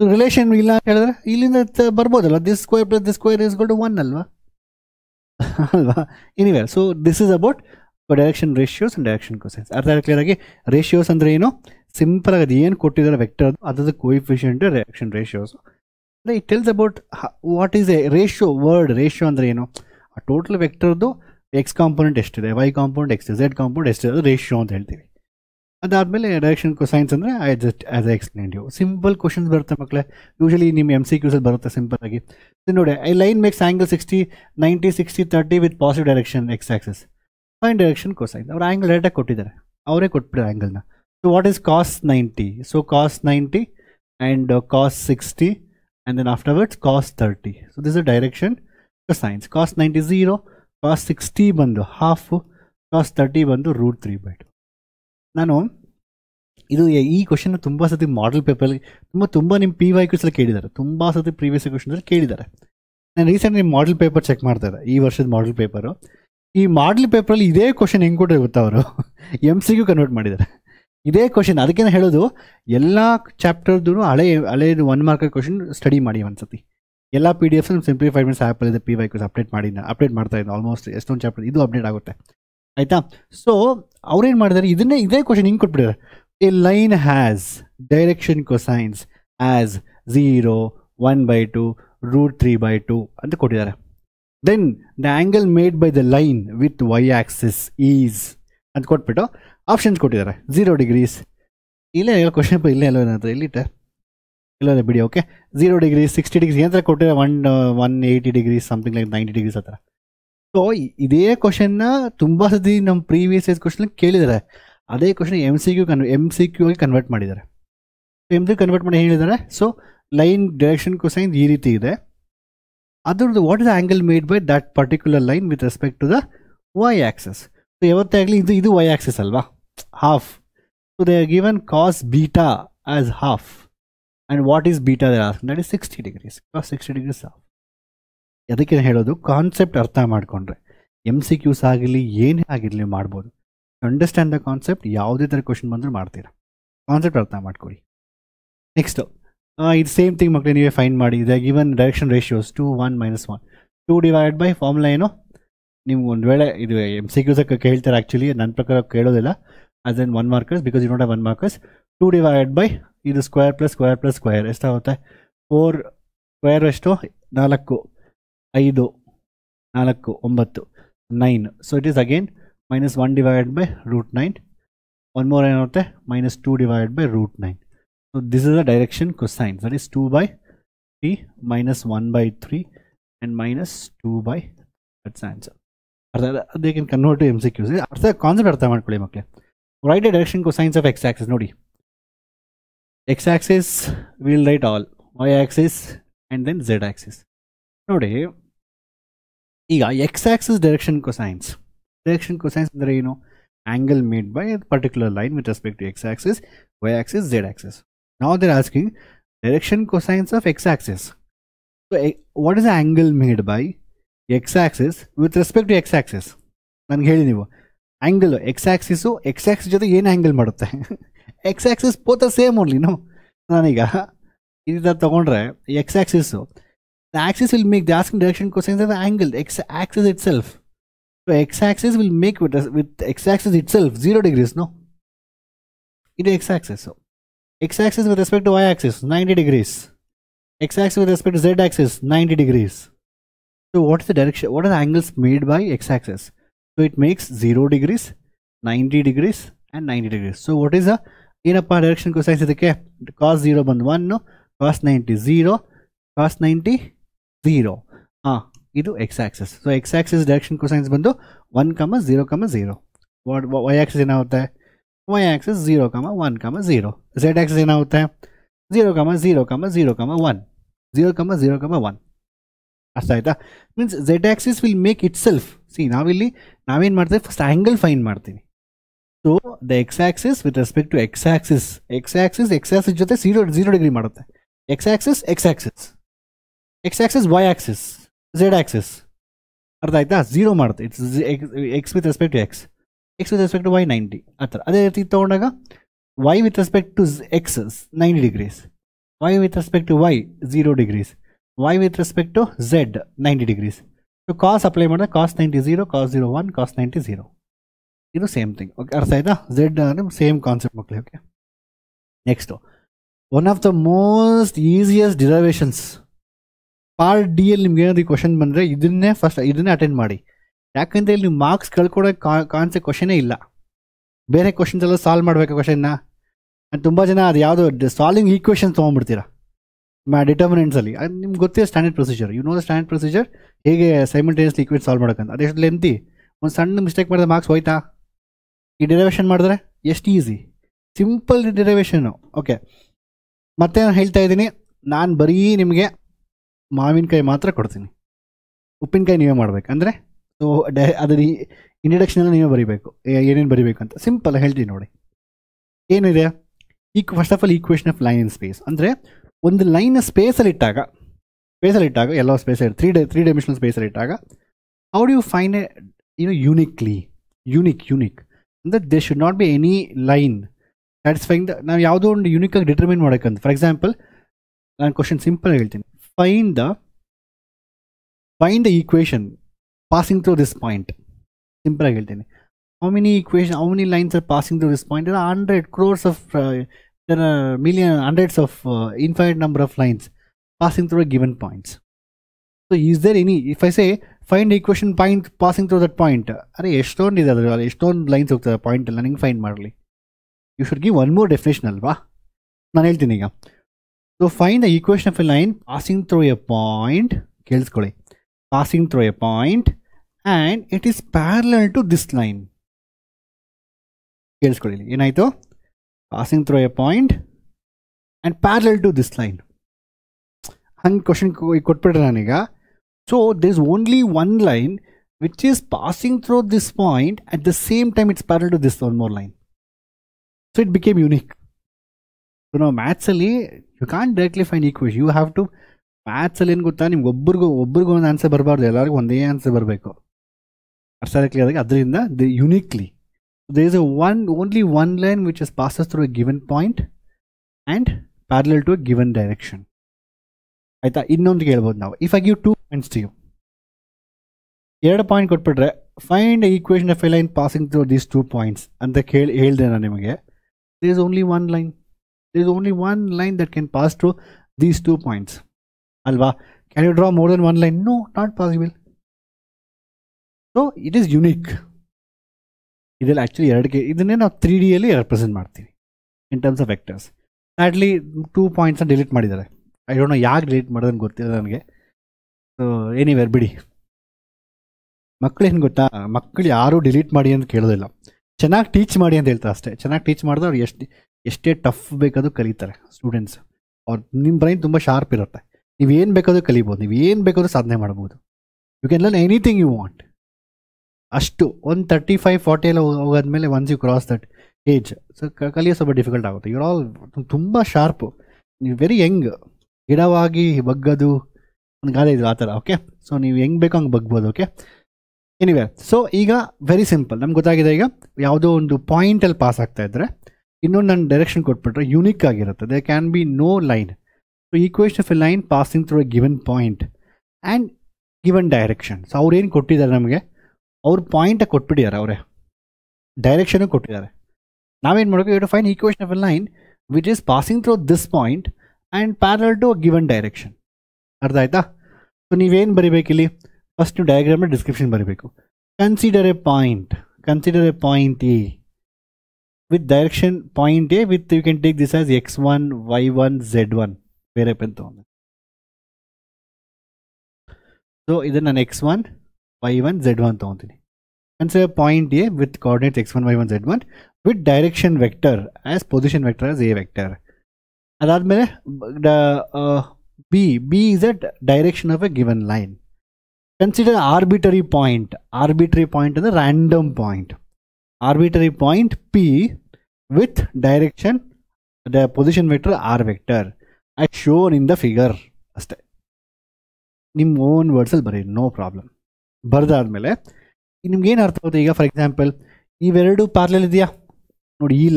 ರಿಲೇಷನ್ ಇಲ್ಲ ಅಂತ ಹೇಳಿದ್ರೆ ಇಲ್ಲಿಂದ ಬರ್ಬೋದಲ್ಲ, this square plus this square is to 1 ಅಲ್ವಾ ಅಲ್ವಾ? Anyway, so this is about direction ratios and direction cosines. ಅರ್ಥ ಕ್ಲಿಯರ್ ಆಗಿ? ರೇಷಿಯೋಸ್ ಅಂದರೆ ಏನು, ಸಿಂಪಲ್ ಆಗಿ ಅದು ಏನು ಕೊಟ್ಟಿದ್ದಾರೆ ವೆಕ್ಟರ್ ಅದ್ರದ್ದು ಕೋಎಫಿಷಿಯಂಟ್ ಡೈರೆಕ್ಷನ್ ರೇಷಿಯೋಸ್. ಅಂದರೆ it tells about what is a ratio. Word ratio ಅಂದರೆ ಏನು, ಆ ಟೋಟಲ್ ವೆಕ್ಟರ್ದು ಎಕ್ಸ್ ಕಾಂಪೋನೆಂಟ್ ಎಷ್ಟಿದೆ, ವೈ ಕಾಂಪೋನೆಂಟ್ ಎಷ್ಟಿದೆ, ಝೆಡ್ ಕಾಂಪೋನೆಂಟ್ ಎಷ್ಟಿದೆ, ಅದು ರೇಷಿಯೋ ಅಂತ ಹೇಳ್ತೀವಿ. ಅದಾದಮೇಲೆ ಡೈರೆಕ್ಷನ್ ಕೊಸೈನ್ಸ್ ಅಂದರೆ I just as I explain you. Simple questions ಬರುತ್ತೆ ಮಕ್ಕಳೇ, ಯೂಶಲಿ ನಿಮ್ಮ MCQಸಲ್ಲಿ ಬರುತ್ತೆ ಸಿಂಪಲ್ ಆಗಿ. ನೋಡಿ, I line makes angle 60, 90, 60, 30 with positive direction x axis. Fine direction cosines. ಅವ್ರು ಆ್ಯಂಗಲ್ ಡೈರೆಕ್ಟಾಗಿ ಕೊಟ್ಟಿದ್ದಾರೆ, ಅವರೇ ಕೊಟ್ಬಿಡ್ತಾರೆ ಆ್ಯಂಗಲ್ನ. So what is cos 90? So cos 90 and cos 60 and then afterwards cos 30. So this is direction cosines. Cos 90 0, cos 60 ಬಂದು half, ಕಾಸ್ 30 ಬಂದು √3/2. ನಾನು ಇದು ಈ ಕ್ವಶನ್ ತುಂಬ ಸತಿ ಮಾಡಲ್ ಪೇಪರಲ್ಲಿ ತುಂಬ ನಿಮ್ಮ PYQಸಲ್ಲಿ ಕೇಳಿದ್ದಾರೆ, ತುಂಬ ಸತಿ ಪ್ರೀವಿಯಸ್ ಕ್ವಶನ್ಸಲ್ಲಿ ಕೇಳಿದ್ದಾರೆ. ನಾನು ರೀಸೆಂಟ್ಲಿ ಮಾಡಲ್ ಪೇಪರ್ ಚೆಕ್ ಮಾಡ್ತಾ ಇದ್ದೆ, ಈ ವರ್ಷದ ಮಾಡಲ್ ಪೇಪರು. ಈ ಮಾಡಲ್ ಪೇಪರಲ್ಲಿ ಇದೇ ಕ್ವಶನ್ ಹೆಂಗೆ ಕೊಟ್ಟರೆ ಗೊತ್ತಾ, ಅವರು MCQ ಕನ್ವರ್ಟ್ ಮಾಡಿದ್ದಾರೆ ಇದೇ ಕ್ವಶನ್. ಅದಕ್ಕೆ ಹೇಳೋದು ಎಲ್ಲ ಚಾಪ್ಟರ್ದು ಹಳೆಯದು 1 ಮಾರ್ಕ್ ಕ್ವಶನ್ ಸ್ಟಡಿ ಮಾಡಿ ಒಂದ್ಸತಿ. ಎಲ್ಲ PDF ಸಿಂಪ್ಲಿಫೈಡ್ ಮೆಥಡ್ಸ್ ಆ್ಯಪಲ್ಲಿದೆ, PYQs ಅಪ್ಡೇಟ್ ಮಾಡ್ತಾ ಇದ್ದೀನಿ. ಆಲ್ಮೋಸ್ಟ್ ಎಷ್ಟೊಂದು ಚಾಪ್ಟರ್ ಇದು ಅಪ್ಡೇಟ್ ಆಗುತ್ತೆ ಆಯಿತಾ. ಸೊ ಅವ್ರೇನು ಮಾಡಿದ್ದಾರೆ, ಇದೇ ಕ್ವಶನ್ ಹಿಂಗೆ ಕೊಟ್ಬಿಟ್ಟಿದ್ದಾರೆ. A line has direction cosines as 0, 1/2, √3/2 ಅಂತ ಕೊಟ್ಟಿದ್ದಾರೆ. Then the angle made by the line with y axis is ಅಂತ ಕೊಟ್ಬಿಟ್ಟು ಆಪ್ಷನ್ಸ್ ಕೊಟ್ಟಿದ್ದಾರೆ. 0 ಡಿಗ್ರೀಸ್. ಇಲ್ಲೇ ಕ್ವಶನ್ ಇಲ್ಲೇ ಎಲ್ಲೋ ಏನಾದ್ರು ಎಲ್ಲಿಟ್ಟೆ ಇಲ್ಲ ಬಿಡಿ. ಓಕೆ, 0 ಡಿಗ್ರಿ 60 ಡಿಗ್ರಿ ಏನಂತ ಕೊಟ್ಟಿರೋ 180 ಡಿಗ್ರಿ ಸಮಥಿಂಗ್ ಲೈಕ್ 90 ಡಿಗ್ರೀಸ್ ಆ ಥರ. ಸೊ ಇದೇ ಕ್ವಶನ್ನ ತುಂಬ ಸತಿ ನಮ್ಮ ಪ್ರೀವಿಯಸ್ ಇಯರ್ಸ್ ಕ್ವಶನ್ ಕೇಳಿದ್ದಾರೆ. ಅದೇ ಕ್ವಶನ್ ಎಮ್ ಸಿ ಕ್ಯೂ ಆಗಿ ಕನ್ವರ್ಟ್ ಮಾಡಿದ್ದಾರೆ. ಕನ್ವರ್ಟ್ ಮಾಡಿ ಹೇಳಿದ್ದಾರೆ. ಸೊ ಲೈನ್ ಡೈರೆಕ್ಷನ್ ಕೊಸೈನ್ ಈ ರೀತಿ ಇದೆ. ಅದ್ರದ್ದು what is the angle made by that particular line with respect to the y axis. So ಯಾವತ್ತೇ ಆಗಲಿ ಇದು ವೈ ಆಕ್ಸಸ್ ಅಲ್ವಾ, half. So they are given cos beta as half. And what is beta they ask, that is 60 degrees. Cos 60 degrees half. ಅದಕ್ಕೆ ಹೇಳೋದು concept ಅರ್ಥ ಮಾಡಿಕೊಂಡ್ರೆ M C Qs ಆಗಿರಲಿ ಏನೇ ಆಗಿರಲಿ ನೀವು ಮಾಡ್ಬೋದು. ಅಂಡರ್ಸ್ಟ್ಯಾಂಡ್ ದ ಕಾನ್ಸೆಪ್ಟ್, ಯಾವುದೇ ಥರ ಕ್ವಶನ್ ಬಂದರೂ ಮಾಡ್ತೀರಾ. ಕಾನ್ಸೆಪ್ಟ್ ಅರ್ಥ ಮಾಡ್ಕೊಳ್ಳಿ. ನೆಕ್ಸ್ಟು ಇದು ಸೇಮ್ ಥಿಂಗ್ ಮಕ್ಕಳು ನೀವೇ ಫೈಂಡ್ ಮಾಡಿ. ಇದೆ given direction ratios 2 1 -1 2 divide by formula ಏನು, ನೀವು ಒಂದು ವೇಳೆ ಇದು ಎಮ್ ಸಿ ಕ್ಯೂಸಕ್ಕೆ ಕೇಳ್ತಾರೆ. ಆ್ಯಕ್ಚುಲಿ ನನ್ನ ಪ್ರಕಾರ ಕೇಳೋದಿಲ್ಲ as an 1 markers, because you don't have 1 markers. 2 divide by ಇದು square plus square plus square ಎಷ್ಟಾಗುತ್ತೆ, 4 ಸ್ಕ್ವೇರ್ ಎಷ್ಟು 4 5 4 9 9. So it is again -1 divide by √9. One more ಏನಾಗುತ್ತೆ -2 divide by √9. So this is the direction cosine, that is 2/3 -1/3 and -2/, that's answer. ಅದೇ can convert to M C Qs. Concept ಅರ್ಥ ಮಾಡ್ಕೊಳ್ಳಿ ಮಕ್ಕಳೇ. Write the direction cosines of x axis. ನೋಡಿ, x axis will write all, y axis and then z axis. ನೋಡಿ ಈಗ x axis direction cosines ಅಂದರೆ ಏನು, angle made by particular line with respect to x axis, y axis, z axis. Now they are asking direction cosines of x axis. So what is the angle made by x axis with respect to x axis. ನನಗೆ ಹೇಳಿ ನೀವು, angle X axis ಜೊತೆ ಏನು angle ಮಾಡುತ್ತೆ? X Axis both are same only. ನಾನೀಗ ಇದು ತಗೊಂಡ್ರೆ X axis, the axis will make the asking direction cosines of the angle x axis itself. So x axis will make with x axis itself 0 degrees, no? It is x axis. So x axis with respect to y axis 90 degrees. X axis with respect to z axis 90 degrees. So what is the direction, what are the angles made by x axis? So it makes 0 degrees, 90 degrees and 90 degrees. So what is the ಏನಪ್ಪ direction cosines ಇದಕ್ಕೆ? cos 0 ಬಂದು 1, cos 90 0, cos 90 0. ಇದು x axis. So x axis direction cosines ಬಂದು 1, 0, 0. Y axis ಏನಾಗುತ್ತೆ? Y axis 0, 1, 0. Z axis ಏನಾಗುತ್ತೆ? 0, 0, 0, 1. 0, 0, 1. ಅರ್ಥ ಆಯ್ತಾ? Means z axis will make itself. ನಾವೇನು ಮಾಡ್ತೀವಿ, ಫಸ್ಟ್ ಆ್ಯಂಗಲ್ ಫೈಂಡ್ ಮಾಡ್ತೀವಿ. So the x axis with respect to x axis ಜೊತೆ 0 degree ಮಾಡುತ್ತೆ. X axis x axis y axis z axis. ಅರ್ಥ ಆಯ್ತಾ? 0 ಮಾಡುತ್ತೆ. It's x with respect to x with respect to y 90 ಆ ಥರ. ಅದೇ ರೀತಿ ತೊಗೊಂಡಾಗ y with respect to x 90 degrees, y with respect to Y 0 degrees, y with respect to z 90 degrees. So cos apply ಮಾಡಿದ್ರೆ cos 90 0, ಕಾಸ್ 0 1, ಕಾಸ್ 90 0. ಇದು same thing. Okay, ಅರ್ಥ ಆಯ್ತಾ? Z ಅಂದರೆ ಸೇಮ್ ಕಾನ್ಸೆಪ್ಟ್ ಮಕ್ಕಳು. Okay, next one of the most easiest derivations part D ಅಲ್ಲಿ ನಿಮ್ಗೆ ಏನಾದ್ರು question ಬಂದರೆ ಇದನ್ನೇ ಅಟೆಂಡ್ ಮಾಡಿ. ಯಾಕಂದರೆ ಇಲ್ಲಿ ನೀವು ಮಾರ್ಕ್ಸ್ ಕಳ್ಕೊಡೋ ಕ್ವಶನೇ ಇಲ್ಲ. ಬೇರೆ ಕ್ವಶನ್ಸ್ ಎಲ್ಲ ಸಾಲ್ವ್ ಮಾಡಬೇಕು ಕ್ವಶನ್ನ. ತುಂಬ ಜನ ಅದು ಯಾವುದೋ ಸಾಲ್ವಿಂಗ್ ಈಕ್ವೇಷನ್ಸ್ ತೊಗೊಂಡ್ಬಿಡ್ತೀರಾ ಡಿಟರ್ಮಿನೆಂಟ್ಸಲ್ಲಿ. ಅದು ನಿಮ್ಗೆ ಗೊತ್ತಿರೋ standard procedure, the standard procedure ಹೇಗೆ ಸೈಮಲ್ಟೇನಿಯಸ್ಲಿ ಈಕ್ವೇಟ್ ಸಾಲ್ವ್ ಮಾಡೋಕ್ಕಂತ. ಅದೆಷ್ಟು ಲೆಂತಿ, ಒಂದು ಸಣ್ಣ ಮಿಸ್ಟೇಕ್ ಮಾಡಿದ್ರೆ ಮಾರ್ಕ್ಸ್ ಹೋಯ್ತಾ? ಈ ಡಿರೈವೇಷನ್ ಮಾಡಿದ್ರೆ ಎಷ್ಟು ಈಸಿ, ಸಿಂಪಲ್ ಡಿರೈವೇಷನ್ನು. ಓಕೆ, ಮತ್ತೆ ನಾನು ಹೇಳ್ತಾ ಇದ್ದೀನಿ, ನಾನು ಬರೀ ನಿಮಗೆ ಮಾವಿನಕಾಯಿ ಮಾತ್ರ ಕೊಡ್ತೀನಿ, ಉಪ್ಪಿನಕಾಯಿ ನೀವೇ ಮಾಡಬೇಕು. ಅಂದರೆ ಸೊ ಅದರ ಇಂಟ್ರಡಕ್ಷನಲ್ಲಿ ನೀವೇ ಬರೀಬೇಕು, ಏನೇನು ಬರೀಬೇಕು ಅಂತ ಸಿಂಪಲ್ ಹೇಳ್ತೀನಿ ನೋಡಿ. ಏನಿದೆ first of all equation of line in space. ಅಂದರೆ ಒಂದು ಲೈನ್ ಸ್ಪೇಸಲ್ಲಿ ಇಟ್ಟಾಗ ಎಲ್ಲ ಸ್ಪೇಸ್ 3 ಡೈಮೆನ್ಷನಲ್ ಸ್ಪೇಸಲ್ಲಿ ಇಟ್ಟಾಗ how do you find unique ಅಂದರೆ they should not be any line satisfying ನಾವು ಯಾವುದೋ ಒಂದು ಯೂನಿಕಾಗಿ ಡಿಟರ್ಮಿನ್ ಮಾಡೋಕ್ಕಂತ. ಫಾರ್ ಎಕ್ಸಾಂಪಲ್ ನಾನು ಕ್ವಶನ್ ಸಿಂಪಲ್ ಹೇಳ್ತೀನಿ, find the equation passing through this point. Simple ಆಗಿ ಹೇಳ್ತೀನಿ, how many lines are passing through this point? 100 crores of there are hundreds of infinite number of lines passing through a given points. So is there any, if I say find equation point passing through that point, are ಎಷ್ಟೊಂದು ಇದೆ ಅದರಲ್ಲಿ, ಎಷ್ಟೊಂದು lines ಹೋಗ್ತದೆ point ಎಲ್ಲ, ನನಗೆ find ಮಾಡಲಿ. You should give one more definition ಅಲ್ವಾ? ನಾನು ಹೇಳ್ತೀನಿ ಈಗ, so find the equation of a line passing through a point, ಕೇಳಿಸ್ಕೊಳ್ಳಿ, passing through a point and it is parallel to this line. ಕೇಳಿಸ್ಕೊಳ್ಳಿ, ಏನಾಯಿತು? Passing through a point and parallel to this line. ಹಂಗೆ question ಕೊಟ್ಬಿಟ್ರೆ ನಾನೀಗ, so there is only one line which is passing through this point, at the same time it's parallel to this one more line. So it became unique. So now maths alli you can't directly find equation. You have to maths alli ಏನು ಗೊತ್ತಾ, ನಿಮ್ಗೆ ಒಬ್ಬರಿಗೂ ಒಂದು answer ಬರಬಾರ್ದು, ಎಲ್ಲರಿಗೂ ಒಂದೇ answer ಬರಬೇಕು. ಅರ್ಥ clear ಆಗಿ. ಅದರಿಂದ ಯುನಿಕ್ಲಿ there is only one line which is passes through a given point and parallel to a given direction. ಆಯ್ತಾ? ಇನ್ನೊಂದು ಹೇಳ್ಬೋದು ನಾವು, if I give 2 points to you, 2 point ಕೊಟ್ಬಿಟ್ರೆ find equation of a line passing through these 2 points ಅಂತ ಹೇಳಿದೆ ನಾನು ನಿಮಗೆ. There is only one line, there is only one line that can pass through these 2 points ಅಲ್ವಾ? Can you draw more than one line? No, not possible. So it is unique. ಇದೆಲ್ಲ actually ಇದನ್ನೇ ನಾವು 3Dಯಲ್ಲಿ represent ಮಾಡ್ತೀವಿ in terms of vectors. Sadly 2 ಪಾಯಿಂಟ್ಸ್ನ delete ಮಾಡಿದ್ದಾರೆ. I don't know ಯಾಕೆ delete ಮಾಡೋದನ್ನು ಗೊತ್ತಿಲ್ಲ ನನಗೆ. ಸೊ ಎನಿವೇರ್ ಬಿಡಿ. ಮಕ್ಕಳು ಏನು ಗೊತ್ತಾ, ಮಕ್ಕಳು ಯಾರೂ ಡಿಲೀಟ್ ಮಾಡಿ ಅಂತ ಕೇಳೋದಿಲ್ಲ, ಚೆನ್ನಾಗಿ ಟೀಚ್ ಮಾಡಿ ಅಂತ ಹೇಳ್ತಾರೆ ಅಷ್ಟೇ. ಚೆನ್ನಾಗಿ ಟೀಚ್ ಮಾಡಿದ್ರೆ ಅವ್ರು ಎಷ್ಟೇ ಟಫ್ ಬೇಕಾದರೂ ಕಲಿತಾರೆ ಸ್ಟೂಡೆಂಟ್ಸ್. ಅವ್ರು ನಿಮ್ಮ ಬ್ರೈನ್ ತುಂಬ ಶಾರ್ಪ್ ಇರುತ್ತೆ, ನೀವೇನು ಬೇಕಾದರೂ ಕಲಿಬೋದು, ನೀವೇನು ಬೇಕಾದರೂ ಸಾಧನೆ ಮಾಡ್ಬೋದು. You can learn anything you want. ಅಷ್ಟು ಒಂದು 35-40 ಎಲ್ಲ ಹೋಗೋದ್ಮೇಲೆ once you cross that age, so ಕಲಿಯೋ ಸ್ವಲ್ಪ ಡಿಫಿಕಲ್ಟ್ ಆಗುತ್ತೆ. ಇವ್ರು ಆಲ್ ತುಂಬ ಶಾರ್ಪು, ನೀವು ವೆರಿ ಯಂಗ್, ಗಿಡವಾಗಿ ಬಗ್ಗದು ಒಂದು ಗಾದೆ ಇದು ಆ ಥರ. ಓಕೆ, ಸೊ ನೀವು ಹೆಂಗೆ ಬೇಕೋ ಹಂಗೆ ಬಗ್ಬೋದು. ಓಕೆ, ಎನಿವೆ, ಸೊ ಈಗ ವೆರಿ ಸಿಂಪಲ್, ನಮ್ಗೆ ಗೊತ್ತಾಗಿದೆ. ಈಗ ಯಾವುದೋ ಒಂದು ಪಾಯಿಂಟಲ್ಲಿ ಪಾಸ್ ಆಗ್ತಾ ಇದ್ದರೆ ಇನ್ನೊಂದು ನನ್ನ ಡೈರೆಕ್ಷನ್ ಕೊಟ್ಬಿಟ್ರೆ ಯುನಿಕ್ ಆಗಿರುತ್ತೆ. They can be no line. So equation of a line passing through a given point and given direction. So ಅವ್ರೇನು ಕೊಟ್ಟಿದ್ದಾರೆ ನಮಗೆ, ಅವ್ರ ಪಾಯಿಂಟಾಗಿ ಕೊಟ್ಬಿಟ್ಟಿದ್ದಾರೆ, ಅವರೇ ಡೈರೆಕ್ಷನು ಕೊಟ್ಟಿದ್ದಾರೆ. ನಾವೇನು ಮಾಡಬೇಕು, you to find equation of a line which is passing through this point and parallel to given direction. ಅರ್ಥ ಆಯ್ತಾ? ಸೊ ನೀವೇನು ಬರೀಬೇಕಿಲ್ಲಿ, ಫಸ್ಟ್ ನೀವು ಡಯಾಗ್ರಾಮ್ನ ಡಿಸ್ಕ್ರಿಪ್ಷನ್ ಬರೀಬೇಕು. Consider a point A with direction point A with you can take this as x1 y1 z1 ಬೇರೆ pen ತಗೊಂಡೆ. ಸೊ ಇದನ್ನು ನಾನು x1 y1 z1 ತೊಗೊತೀನಿ. Consider point A with coordinates x1 y1 z1 with direction vector as position vector as a vector. ಅದಾದಮೇಲೆ b is a direction of a given line. Consider arbitrary point ಅಂದರೆ random point. Arbitrary point P with direction the position vector R vector as shown in the figure. ಅಷ್ಟೇ, ನಿಮ್ಮ own ವರ್ಡ್ಸಲ್ಲಿ ಬರೀ, no problem. ಬರೆದಾದ್ಮೇಲೆ ನಿಮ್ಗೇನು ಅರ್ಥ ಆಗುತ್ತೆ ಈಗ, for example ಇವೆರಡು parallel ಇದೆಯಾ ನೋಡಿ, ಈ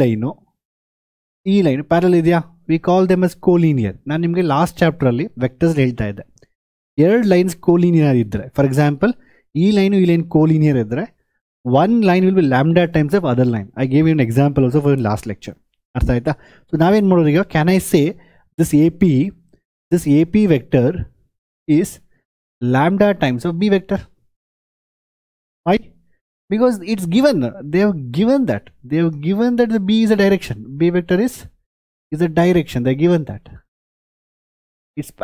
ಲೈನು ಪ್ಯಾರಲಲ್ ಇದೆಯಾ, ವಿ ಕಾಲ್ ದೆಮ್ ಎಸ್ ಕೋಲೀನಿಯರ್. ನಾನು ನಿಮಗೆ ಲಾಸ್ಟ್ ಚಾಪ್ಟ್ರಲ್ಲಿ ವೆಕ್ಟರ್ಸ್ ಹೇಳ್ತಾ ಇದ್ದೆ, 2 ಲೈನ್ಸ್ ಕೋಲೀನಿಯರ್ ಇದ್ದರೆ, ಫಾರ್ ಎಕ್ಸಾಂಪಲ್ ಈ ಲೈನು ಕೋಲೀನಿಯರ್ ಇದ್ದರೆ, one line will be lambda times of other line. I gave you an example also for last lecture. ಅರ್ಥ ಆಯ್ತಾ? ಸೊ ನಾವೇನು ಮಾಡೋದು ಈಗ, can I say this a P vector is lambda times of b vector? Why? Because it's given, they have given that the b is a direction, b vector is a direction, they given that.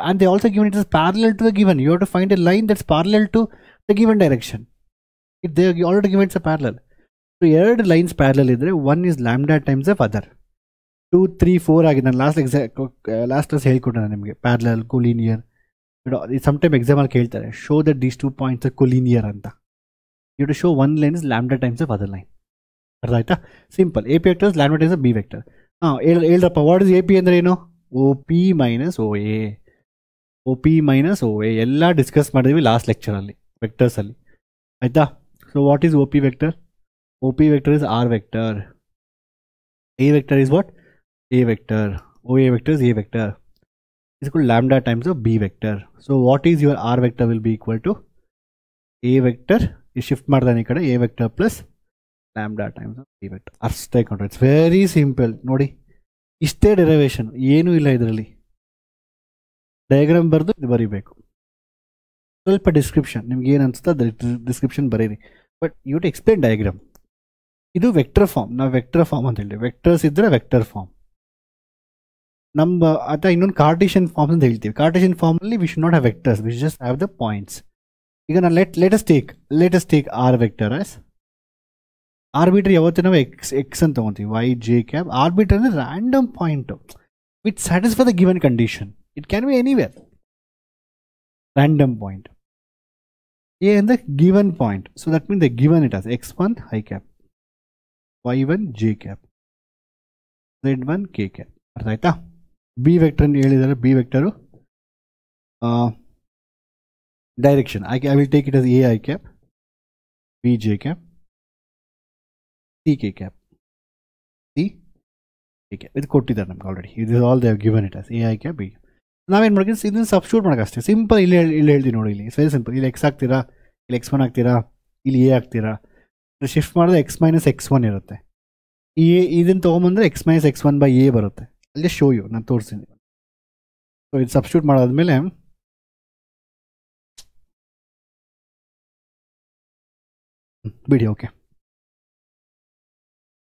And they also given it as parallel to the given. You have to find a line that's parallel to the given direction. They already given it's a parallel. So 2 lines parallel idre, one is lambda times of other. 2, 3, 4 ಆಗಿದೆ. ನಾನು last class ಹೇಳ್ಕೊಟ್ಟೆ ನಾನು ನಿಮಗೆ, parallel, collinear. Sometime ಎಕ್ಸಾಮಲ್ಲಿ ಕೇಳ್ತಾರೆ, show that these 2 points are collinear ಅಂತ. You to show one line is lambda times of other line. ಅರ್ಥ ಆಯ್ತಾ? Simple. A P vector is lambda times of b vector. ಹೇಳ್ರಪ್ಪ, what is A P ಅಂದರೆ ಏನು? O P minus O A. OP minus OA ಎಲ್ಲ discuss ಮಾಡಿದ್ವಿ last ಲೆಕ್ಚರಲ್ಲಿ ವೆಕ್ಟರ್ಸಲ್ಲಿ, ಆಯಿತಾ? So what is OP vector? OP vector is R vector. A vector is what? A vector. OA vector is A vector. Is equal lambda times of B vector. So what is your R vector will be equal to A vector, ಈ shift ಮಾಡ್ದಾನೆ ಈ ಕಡೆ, A vector plus lambda times of B vector. ಅಷ್ಟೇ ಕೊಂಡ್ರೆ, it's very simple. ನೋಡಿ, ಇಷ್ಟೇ derivation, ಏನೂ ಇಲ್ಲ ಇದರಲ್ಲಿ. ಡಯಾಗ್ರಾಮ್ ಬರೆದು ಇದು ಬರೀಬೇಕು. ಸ್ವಲ್ಪ ಡಿಸ್ಕ್ರಿಪ್ಷನ್ ನಿಮ್ಗೆ ಏನು ಅನಿಸುತ್ತೆ ಅದು ಡಿಸ್ಕ್ರಿಪ್ಷನ್ ಬರೀರಿ, but you to explain diagram. ಇದು ವೆಕ್ಟರ್ ಫಾರ್ಮ್, ನಾವು ವೆಕ್ಟರ್ ಫಾರ್ಮ್ ಅಂತ ಹೇಳಿ, ವೆಕ್ಟರ್ಸ್ ಇದ್ದರೆ ವೆಕ್ಟರ್ ಫಾರ್ಮ್. ನಮ್ಮ ಅಥವಾ ಇನ್ನೊಂದು ಕಾರ್ಟೇಷಿಯನ್ ಫಾರ್ಮ್ ಅಂತ ಹೇಳ್ತೀವಿ. ಕಾರ್ಟೇಷಿಯನ್ ಫಾರ್ಮಲ್ಲಿ we should not have vectors, we just have the points. ಈಗ ನಾನು let's take r vector as arbitrary. ಯಾವತ್ತೂ ನಾವು ಎಕ್ಸ್ ಅಂತ ತೊಗೊತೀವಿ, ವೈ ಜೆ ಕ್ಯಾಪ್. ಆರ್ಬಿಟ್ರಿ ಅಂದರೆ random point which satisfy the given condition. It can be anywhere. Random point a ಅಂದರೆ given point. So that mean the given it as x1 i cap, y1 j cap, z1 k cap. ಅರ್ಥ ಆಯ್ತಾ? B vector ಹೇಳಿದ್ದಾರೆ. B vector direction I will take it as A i cap, b j cap, c k cap, c k cap. ಇದು ಕೊಟ್ಟಿದ್ದಾರೆ ನಮ್ಗೆ already. ಇದು all they have given it as A i cap, B. ನಾವೇನು ಮಾಡ್ತೀವಿ, ಇದನ್ನು substitute ಮಾಡೋಕ್ಕಷ್ಟೇ. Simple. ಇಲ್ಲಿ ಹೇಳ್ತೀವಿ ನೋಡಿ, ಇಲ್ಲಿ ವೆರಿ ಸಿಂಪಲ್. ಇಲ್ಲಿ ಎಕ್ಸ್ ಹಾಕ್ತೀರಾ, ಇಲ್ಲಿ x1 ಹಾಕ್ತೀರಾ, ಇಲ್ಲಿ ಎ ಹಾಕ್ತೀರಾ. ಶಿಫ್ಟ್ ಮಾಡಿದ್ರೆ x ಮೈನಸ್ x1 ಇರುತ್ತೆ. ಈ ಇದನ್ನು ತೊಗೊಂಬಂದ್ರೆ x minus x1 by a ಬರುತ್ತೆ. ಅಲ್ಲೇ ಶೋ ಯು ನಾನು ತೋರಿಸ್ತೀನಿ. ಸೊ ಇದು ಸಬ್ಸ್ಟಿಟ್ಯೂಟ್ ಮಾಡಾದ್ಮೇಲೆ ಬಿಡಿ. Okay.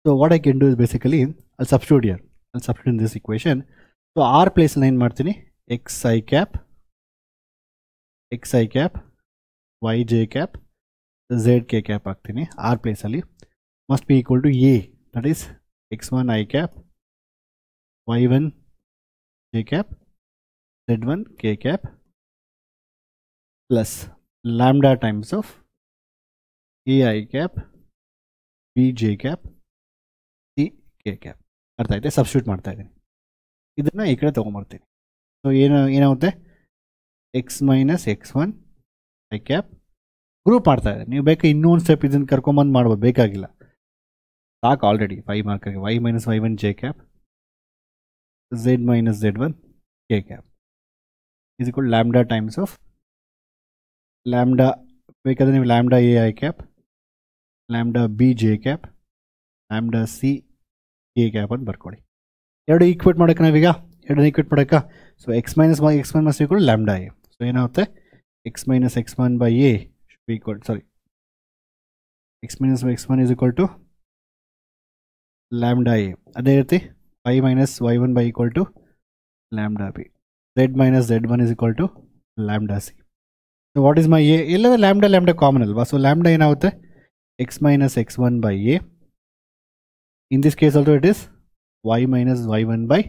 So what I can do is basically ಅಲ್ಲಿ ಸಬ್ಸ್ಟಿಟ್ಯೂಟ್ ಇಯರ್, ಅಲ್ಲಿ substitute in this equation. So r ಪ್ಲೇಸಲ್ಲಿ ಏನು ಮಾಡ್ತೀನಿ, x i cap, y j cap, z k cap ಹಾಕ್ತೀನಿ. ಆರ್ ಪ್ಲೇಸಲ್ಲಿ must be equal to a, that is x1 i cap, y1 j cap, z1 k cap plus lambda times of a i cap, b j cap, c k cap. ಅರ್ಥ ಆಯ್ತು? Substitute ಮಾಡ್ತಾ ಇದ್ದೀನಿ. ಇದನ್ನು ಈ ಕಡೆ ತೊಗೊಂಬರ್ತೀನಿ. So ಏನಾಗುತ್ತೆ, x minus x1 i cap group ಮಾಡ್ತಾ ಇದೆ. ನೀವು ಬೇಕಾ ಇನ್ನೊಂದು ಸ್ಟೆಪ್ ಇದನ್ನು ಕರ್ಕೊಂಬಂದು ಮಾಡ್ಬೋದು, ಬೇಕಾಗಿಲ್ಲ, ಸಾಕು ಆಲ್ರೆಡಿ 5 ಮಾರ್ಕಾಗಿ. Y minus y1 j cap, z minus z1 k cap is equal lambda times of lambda. ಬೇಕಾದರೆ ನೀವು lambda a i cap, lambda b j cap, lambda c k cap ಅಂತ ಬರ್ಕೊಳ್ಳಿ. ಎರಡು ಈಕ್ವೇಟ್ ಮಾಡೋಕ್ಕೆ ನಾವೀಗ ಎರಡನ್ನ ಈಕ್ವೇಟ್ ಮಾಡೋಕ್ಕೆ. So x minus x1 must equal lambda a. So ಏನಾಗುತ್ತೆ, x minus x1 by a equal, sorry, x minus x1 is equal to lambda A. ಅದೇ ರೀತಿ y minus y1 by equal to lambda b, z minus z1 is equal to lambda c. So what is my a? ಎಲ್ಲದ lambda common ಅಲ್ವಾ? ಸೊ lambda ಏನಾಗುತ್ತೆ, x minus x1 by a. In this case also it is y minus y1 by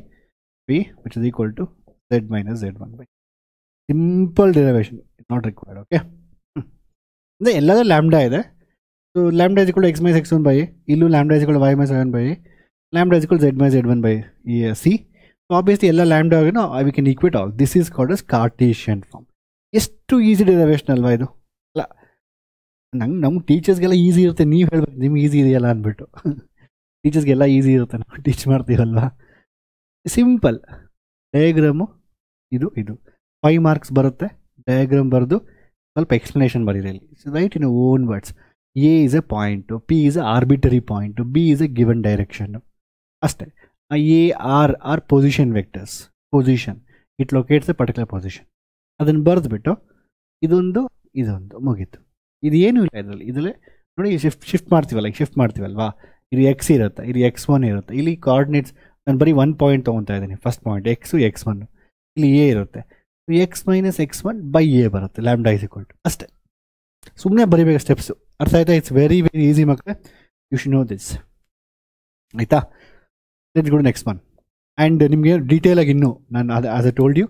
b which is equal to z minus z1 by. Simple derivation, not required. Okay. ಅಂದರೆ ಎಲ್ಲದೂ lambda ಇದೆ. So lambda is equal to X minus x1 by a. ಇಲ್ಲೂ lambda is equal to y minus y1 by a. Lambda is equal to z minus z1 by c. So obviously ಎಲ್ಲ lambda ಆಗಿನೋ we can equate all. This is called as Cartesian form. ಎಷ್ಟು easy derivation ಅಲ್ವಾ ಇದು? ಅಲ್ಲ, ನಮ್ಮ ಟೀಚರ್ಸ್ಗೆಲ್ಲ easy ಇರುತ್ತೆ. ನೀವು ಹೇಳ್ಬೇಕು ನಿಮ್ಗೆ ಈಸಿ ಇದೆಯಲ್ಲ ಅಂದ್ಬಿಟ್ಟು. ಟೀಚರ್ಸ್ಗೆಲ್ಲ ಈಸಿ ಇರುತ್ತೆ, ನಾವು ಟೀಚ್ ಮಾಡ್ತೀವಲ್ವಾ. ಸಿಂಪಲ್ ಡಯಾಗ್ರಾಮು ಇದು 5 ಮಾರ್ಕ್ಸ್ ಬರುತ್ತೆ. ಡಯಾಗ್ರಾಮ್ ಬರೆದು ಸ್ವಲ್ಪ ಎಕ್ಸ್ಪ್ಲನೇಷನ್ ಬರೀರಲ್ಲಿ. Write in own words. A is a point, p is a arbitrary point, b is a given direction. ಅಷ್ಟೇ. A r position vectors. Position, it locates a particular position. ಅದನ್ನು ಬರೆದ್ಬಿಟ್ಟು ಇದೊಂದು ಮುಗೀತು. ಇದು ಏನೂ ಇಲ್ಲ ಇದರಲ್ಲಿ ನೋಡಿ. ಶಿಫ್ಟ್ ಮಾಡ್ತೀವಲ್ವಾ, ಇದು ಎಕ್ಸ್ ಇರುತ್ತೆ, ಇದು x1 ಇರುತ್ತೆ. ಇಲ್ಲಿ ಕೋಆರ್ಡಿನೇಟ್ಸ್ ನಾನು ಬರೀ 1 ಪಾಯಿಂಟ್ ತೊಗೊತಾ ಇದ್ದೀನಿ. ಫಸ್ಟ್ ಪಾಯಿಂಟ್ ಎಕ್ಸು x1, ಇಲ್ಲಿ ಎ ಇರುತ್ತೆ. X minus x1 by a ಬರುತ್ತೆ. ಲ್ಯಾಂಬ್ಡಾ ಇಸ್ ಈಕ್ವಲ್ ಟು ಅಷ್ಟೇ. ಸುಮ್ಮನೆ ಬರೀಬೇಕು ಸ್ಟೆಪ್ಸು. ಅರ್ಥ ಆಯ್ತಾ? ಇಟ್ಸ್ ವೆರಿ ಈಸಿ ಮಕ್ಕಳೇ. You should know this. ಆಯಿತಾ? Let's go to next one. And ನಿಮಗೆ ಡೀಟೇಲಾಗಿ ಇನ್ನೂ ನಾನು ಆಸ್ ಐ ಟೋಲ್ಡ್ ಯು,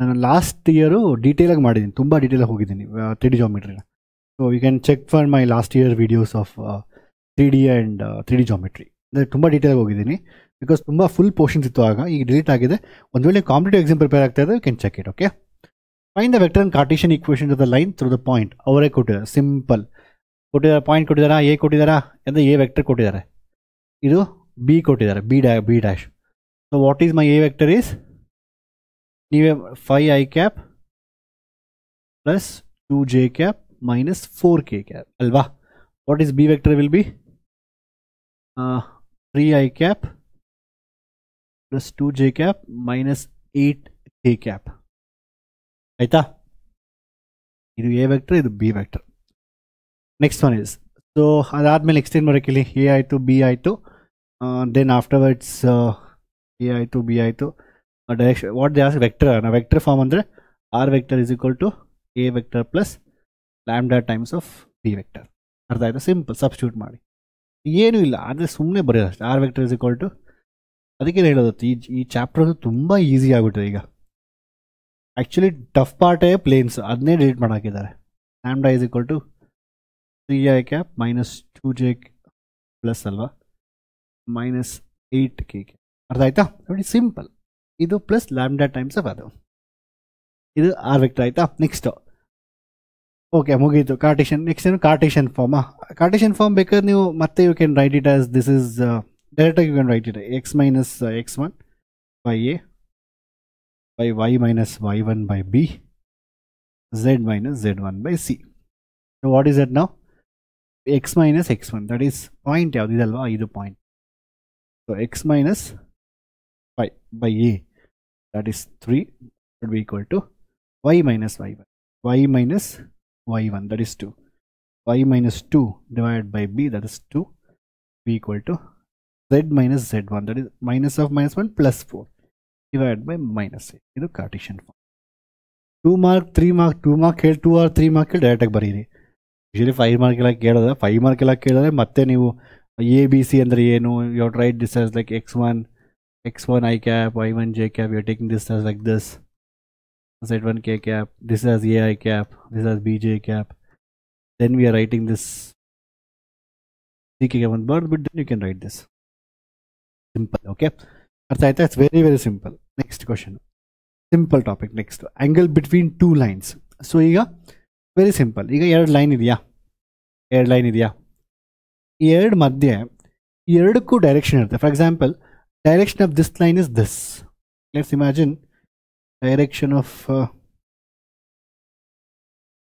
ನಾನು ಲಾಸ್ಟ್ ಇಯರು ಡೀಟೇಲಾಗಿ ಮಾಡಿದ್ದೀನಿ, ತುಂಬ ಡೀಟೇಲಾಗಿ ಹೋಗಿದ್ದೀನಿ 3D ಜಾಮೆಟ್ರಿನ. So you can check for my last year videos of 3D and 3D geometry. ಅಂದರೆ ತುಂಬ ಡೀಟೇಲಾಗಿ ಹೋಗಿದ್ದೀನಿ, ಬಿಕಾಸ್ ತುಂಬ ಫುಲ್ ಪೋರ್ಷನ್ಸ್ ಇತ್ತು ಆಗ. ಈಗ ಡಿಲೀಟ್ ಆಗಿದೆ. ಒಂದು ವೇಳೆ ಕಾಂಪಿಟೇಟಿವ್ ಎಕ್ಸಾಮ್ ಪ್ರಿಪೇರ್ ಆಗ್ತಾ ಇದೆ, you can check it. Okay. Find the vector and Cartesian equation of the line through the point. ಅವರೇ ಕೊಟ್ಟಿದ್ದಾರೆ. ಸಿಂಪಲ್ ಕೊಟ್ಟಿದ್ದಾರೆ. ಪಾಯಿಂಟ್ ಕೊಟ್ಟಿದ್ದಾರಾ, ಎ ಕೊಟ್ಟಿದ್ದಾರಾ, ಅಂದರೆ ಎ ವೆಕ್ಟರ್ ಕೊಟ್ಟಿದ್ದಾರೆ. ಇದು ಬಿ ಕೊಟ್ಟಿದ್ದಾರೆ, b dash. So what is my a vector is, ನೀವೇ 5 i cap plus 2 j cap minus 4 k cap ಅಲ್ವಾ? What is b vector will be 3 i cap plus 2 j cap minus 8 k cap. ಆಯಿತಾ? ಇದು a vector, ಇದು b vector. Next one is, so ಅದಾದಮೇಲೆ extend ಮಾಡೋಕ್ಕೆ ಇಲ್ಲಿ a ಆಯಿತು, b ಆಯಿತು. Then afterwards a ಆಯಿತು, ಬಿ ಆಯಿತು, direction what they as vector. ನಾವು ವೆಕ್ಟರ್ ಫಾರ್ಮ್ ಅಂದರೆ r vector is equal to a vector plus lambda times of b vector. ಅರ್ಥ ಆಯ್ತಾ? ಸಿಂಪಲ್ ಸಬ್ಸ್ಟಿಟ್ಯೂಟ್ ಮಾಡಿ, ಏನೂ ಇಲ್ಲ, ಆದರೆ ಸುಮ್ಮನೆ ಬರೆಯೋದಷ್ಟೇ. R vector is equal to, ಅದಕ್ಕೆ ಹೇಳೋದತ್ತು ಈ ಚಾಪ್ಟರ್ ಅದು ತುಂಬ ಈಸಿ ಆಗಿಬಿಟ್ಟಿದೆ ಈಗ. ಆ್ಯಕ್ಚುಲಿ ಟಫ್ ಪಾರ್ಟೇ ಪ್ಲೇನ್ಸ್, ಅದನ್ನೇ ಡಿಲೀಟ್ ಮಾಡಾಕಿದ್ದಾರೆ. Lambda is equal to 3i cap minus 2j plus ಅಲ್ವಾ ಮೈನಸ್ 8k. ಅರ್ಥ ಆಯ್ತಾ? ನೋಡಿ ಸಿಂಪಲ್, ಇದು ಪ್ಲಸ್ ಲ್ಯಾಂಬ್ಡಾ ಟೈಮ್ಸ್ ಆಫ್ ಅದು, ಇದು ಆರ್ ವೆಕ್ಟರ್ ಆಯ್ತಾ. ನೆಕ್ಸ್ಟು ಓಕೆ ಮುಗೀತು ಕಾರ್ಟೇಷನ್. ನೆಕ್ಸ್ಟ್ ಏನು ಕಾರ್ಟೇಷನ್ ಫಾರ್ಮಾ. ಕಾರ್ಟೇಷನ್ ಫಾರ್ಮ್ ಬೇಕಾದ್ರೆ ನೀವು ಮತ್ತೆ you can write it as this is ಡೈರೆಕ್ಟಾಗಿ you can write it x minus x1 by a by y minus y1 by b z minus z1 by c. So what is that ನಾವು? x minus x1 that is point ಯಾವುದು ಇದಲ್ವಾ, ಇದು point. So x minus 5 by a that is 3 would be equal to y minus y1, y minus y1 that is 2, y minus 2 divided by b that is 2 be equal to z minus z1 that is minus of minus 1 plus 4 divided by minus 8. ಇದು Cartesian form. 2 mark 3 mark 2 mark ಹೇಳಿ 2 or 3 mark ಹೇಳಿ ಡೈರೆಕ್ಟಾಗಿ ಬರೀರಿ. Usually 5 mark ಎಲ್ಲ ಕೇಳೋದು, 5 mark ಎಲ್ಲ ಕೇಳಿದ್ರೆ ಮತ್ತೆ ನೀವು ಎ ಬಿ ಸಿ ಅಂದರೆ ಏನು, you have write this as like x1 I cap, y1 j cap, you are taking this as like this, z1 k cap, this as ai cap, this as bj cap, then we are writing this ck cap on bird, but then you can write this simple. Okay, it's very very simple. Next question, simple topic. Next, angle between two lines. So ಈಗ very simple. ಈಗ ಎರಡು line ಇದೆಯಾ, ಈ ಎರಡು ಮಧ್ಯೆ ಎರಡಕ್ಕೂ direction ಇರುತ್ತೆ. For example, direction of this line is this. Let's imagine direction of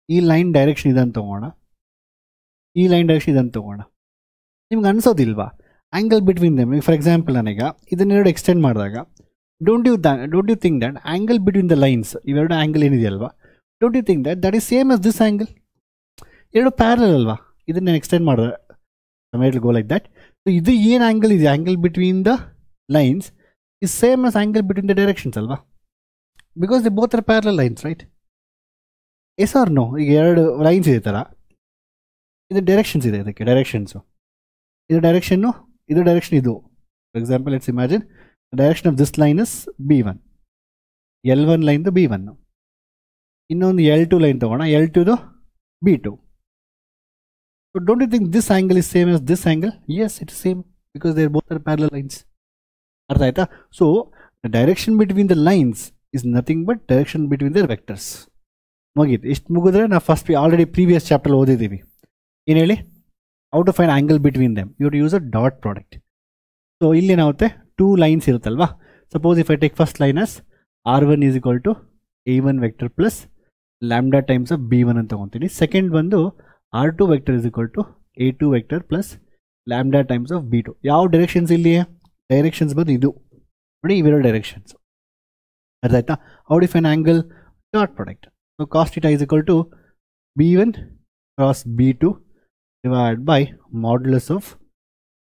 ಈ ಲೈನ್ ಡೈರೆಕ್ಷನ್ ಇದಂತ ತಗೋಣ, ಈ ಲೈನ್ ಡೈರೆಕ್ಷನ್ ಇದಂತ ತಗೋಣ. ನಿಮ್ಗೆ ಅನ್ಸೋದಿಲ್ವಾ angle between them? For example ನನಗೆ ಇದನ್ನೆರಡು ಎಕ್ಸ್ಟೆಂಡ್ ಮಾಡಿದಾಗ don't you think that angle between the lines, ಇವೆರಡು ಆ್ಯಂಗಲ್ ಏನಿದೆಯಲ್ವಾ, don't you think that is same as this angle? ಎರಡು ಪ್ಯಾರಲ್ ಅಲ್ವಾ? ಇದನ್ನ ಎಕ್ಸ್ಟೆಂಡ್ ಮಾಡಿದ್ರೆ it will go like that. So ಇದು ಏನು ಆ್ಯಂಗಲ್ ಇದೆ, angle between the lines is same as angle between the directions alva, because they both are parallel lines, right? Yes or no? ಈಗ ಎರಡು lines ಇದೆ ತರ, ಇದು directions ಇದೆ, ಇದಕ್ಕೆ ಡೈರೆಕ್ಷನ್ಸು, ಇದು ಡೈರೆಕ್ಷನ್ನು, ಇದು ಡೈರೆಕ್ಷನ್, ಇದು. For example let's imagine direction of this line is b1, L1 ಲೈನ್ದು b1, ಇನ್ನೊಂದು L2 ಲೈನ್ ತಗೋಣ, L2ದು b2. So don't you think this angle is same as this angle? Yes, it is same because they both are parallel lines. ಅರ್ಥ ಆಯ್ತಾ? So the direction between the lines is nothing but direction between their vectors. ಮುಗೀತು. ಇಷ್ಟು ಮುಗಿದ್ರೆ ನಾವು first already previous chapter ಓದಿದ್ದೀವಿ. ಏನು ಹೇಳಿ, how to find angle between them, you to use a dot product. So ಇಲ್ಲಿ ಏನಾಗುತ್ತೆ, 2 ಲೈನ್ಸ್ ಇರುತ್ತಲ್ವಾ. Suppose if I take first line as r1 is equal to a1 vector plus lambda times of b1 ಅಂತ ತಗೊತೀನಿ. Second ಬಂದು r2 vector is equal to a2 vector plus lambda times of b2. ಯಾವ directions ಇಲ್ಲಿ? Directions ಬಂದು ಇದು ನೋಡಿ, ಇವೆರಡು directions. ಅರ್ಥ ಆಯ್ತಾ? How do find angle? Dot product. So cos theta is equal to b1 cross b2 divide by modulus of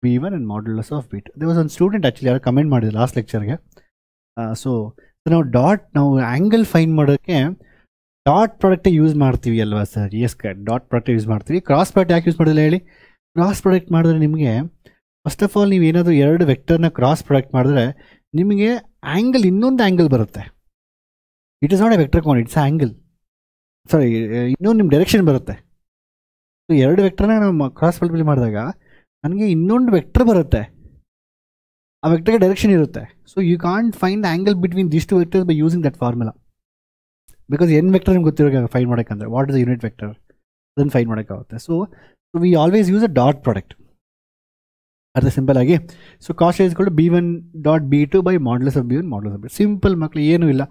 b1 and modulus of b2. They was ಒಂದು student actually ಯಾರು comment ಮಾಡಿದ್ರು last ಲೆಕ್ಚರ್ಗೆ. So ನಾವು angle find ಮಾಡೋಕ್ಕೆ dot ಪ್ರಾಡಕ್ಟೇ use ಮಾಡ್ತೀವಿ ಅಲ್ವಾ sir? Yes, dot product use ಮಾಡ್ತೀವಿ. ಕ್ರಾಸ್ ಪ್ರಾಡಕ್ಟ್ ಯಾಕೆ ಯೂಸ್ ಮಾಡೋದಿಲ್ಲ ಹೇಳಿ? ಕ್ರಾಸ್ ಪ್ರಾಡಕ್ಟ್ ಮಾಡಿದ್ರೆ ನಿಮಗೆ ಫಸ್ಟ್ ಆಫ್ ಆಲ್ ನೀವು ಏನಾದರೂ ಎರಡು ವೆಕ್ಟರ್ನ ಕ್ರಾಸ್ ಪ್ರಾಡಕ್ಟ್ ಮಾಡಿದ್ರೆ ನಿಮಗೆ ಆ್ಯಂಗಲ್, ಇನ್ನೊಂದು ಆ್ಯಂಗಲ್ ಬರುತ್ತೆ. It is not a vector con, it's angle. Sorry, ಇನ್ನೊಂದು ನಿಮ್ಮ ಡೈರೆಕ್ಷನ್ ಬರುತ್ತೆ. ಸೊ ಎರಡು ವೆಕ್ಟರ್ನ ನಾವು ಕ್ರಾಸ್ ಮಲ್ಟಿಪ್ಲೈ ಮಾಡಿದಾಗ ನನಗೆ ಇನ್ನೊಂದು ವೆಕ್ಟರ್ ಬರುತ್ತೆ, ಆ ವೆಕ್ಟರ್ಗೆ ಡೈರೆಕ್ಷನ್ ಇರುತ್ತೆ. So you can't find angle between this two vectors by using that formula. Because an vector ನಿಮ್ಗೆ ಗೊತ್ತಿರೋ ಫೈಂಡ್ ಮಾಡೋಕ್ಕಂದ್ರೆ what is the unit vector, ಅದನ್ನು ಫೈಂಡ್ ಮಾಡೋಕ್ಕಾಗುತ್ತೆ. So we always use a dot product. ಅರ್ಥ simple ಆಗಿ. So cos is equal to b1 dot b2 by modulus of b1 modulus of b2. Simple ಮಕ್ಕಳು, ಏನೂ ಇಲ್ಲ.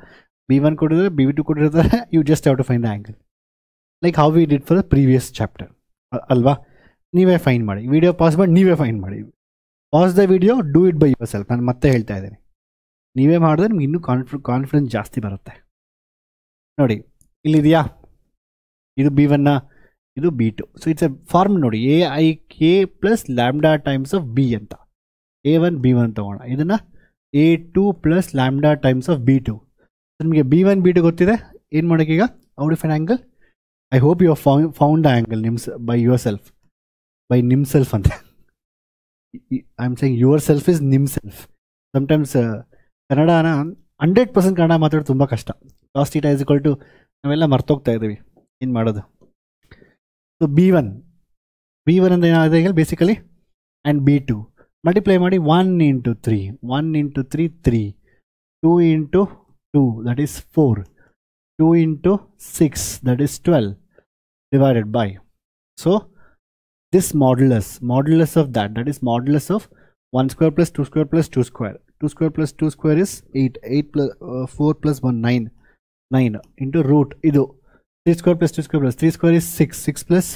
b1 ಕೊಟ್ಟಿದ್ರೆ b2 ಕೊಟ್ಟಿರ್ತಾರೆ, you just have to find the angle like how we did for the previous chapter ಅಲ್ವಾ? ನೀವೇ find ಮಾಡಿ, video pause ಮಾಡಿ ನೀವೇ ಫೈಂಡ್ ಮಾಡಿ. Pass the video, do it by your self. ನಾನು ಮತ್ತೆ ಹೇಳ್ತಾ ಇದ್ದೀನಿ, ನೀವೇ ಮಾಡಿದ್ರೆ ನಿಮ್ಗೆ ಇನ್ನೂ ಕಾನ್ಫಿಡೆನ್ಸ್ ಜಾಸ್ತಿ ಬರುತ್ತೆ. ನೋಡಿ ಇಲ್ಲಿದೆಯಾ, ಇದು b1, ಇದು b2. So it's a form ನೋಡಿ, aik plus lambda times of b ಅಂತ. a1 b1 ತಗೋಣ, ಇದನ್ನು A2 plus lambda times of B2. ನಿಮಗೆ B1 B2 ಗೊತ್ತಿದೆ. ಏನು ಮಾಡೋಕ್ಕೆ ಈಗ how do find angle? I hope you found the angle by yourself, by ನಿಮ್ಸೆಲ್ಫ್ ಅಂತ. I am saying yourself is ನಿಮ್ಸೆಲ್ಫ್. ಸಮ್ಟೈಮ್ಸ್ ಕನ್ನಡನ 100% ಕನ್ನಡ ಮಾತಾಡೋದು ತುಂಬ ಕಷ್ಟ. Cos theta is equal to ನಾವೆಲ್ಲ ಮರ್ತೋಗ್ತಾ ಇದ್ದೀವಿ, ಏನು ಮಾಡೋದು. ಸೊ B1 ಅಂದರೆ ಏನಾಗಿದೆ ಈಗ ಬೇಸಿಕಲಿ, ಆ್ಯಂಡ್ B2 ಮಲ್ಟಿಪ್ಲೈ ಮಾಡಿ 1 into 3, 1 into 3 3, 2 into 2 that is 4, 2 into 6 that is 12 divided by, so this modulus of that is modulus of 1 square plus 2 square plus 2 square, 2 square plus 2 square is 8, 8 plus 4 plus 1 9, 9 into root idu 3 square plus 2 square plus 3 square is 6, 6 plus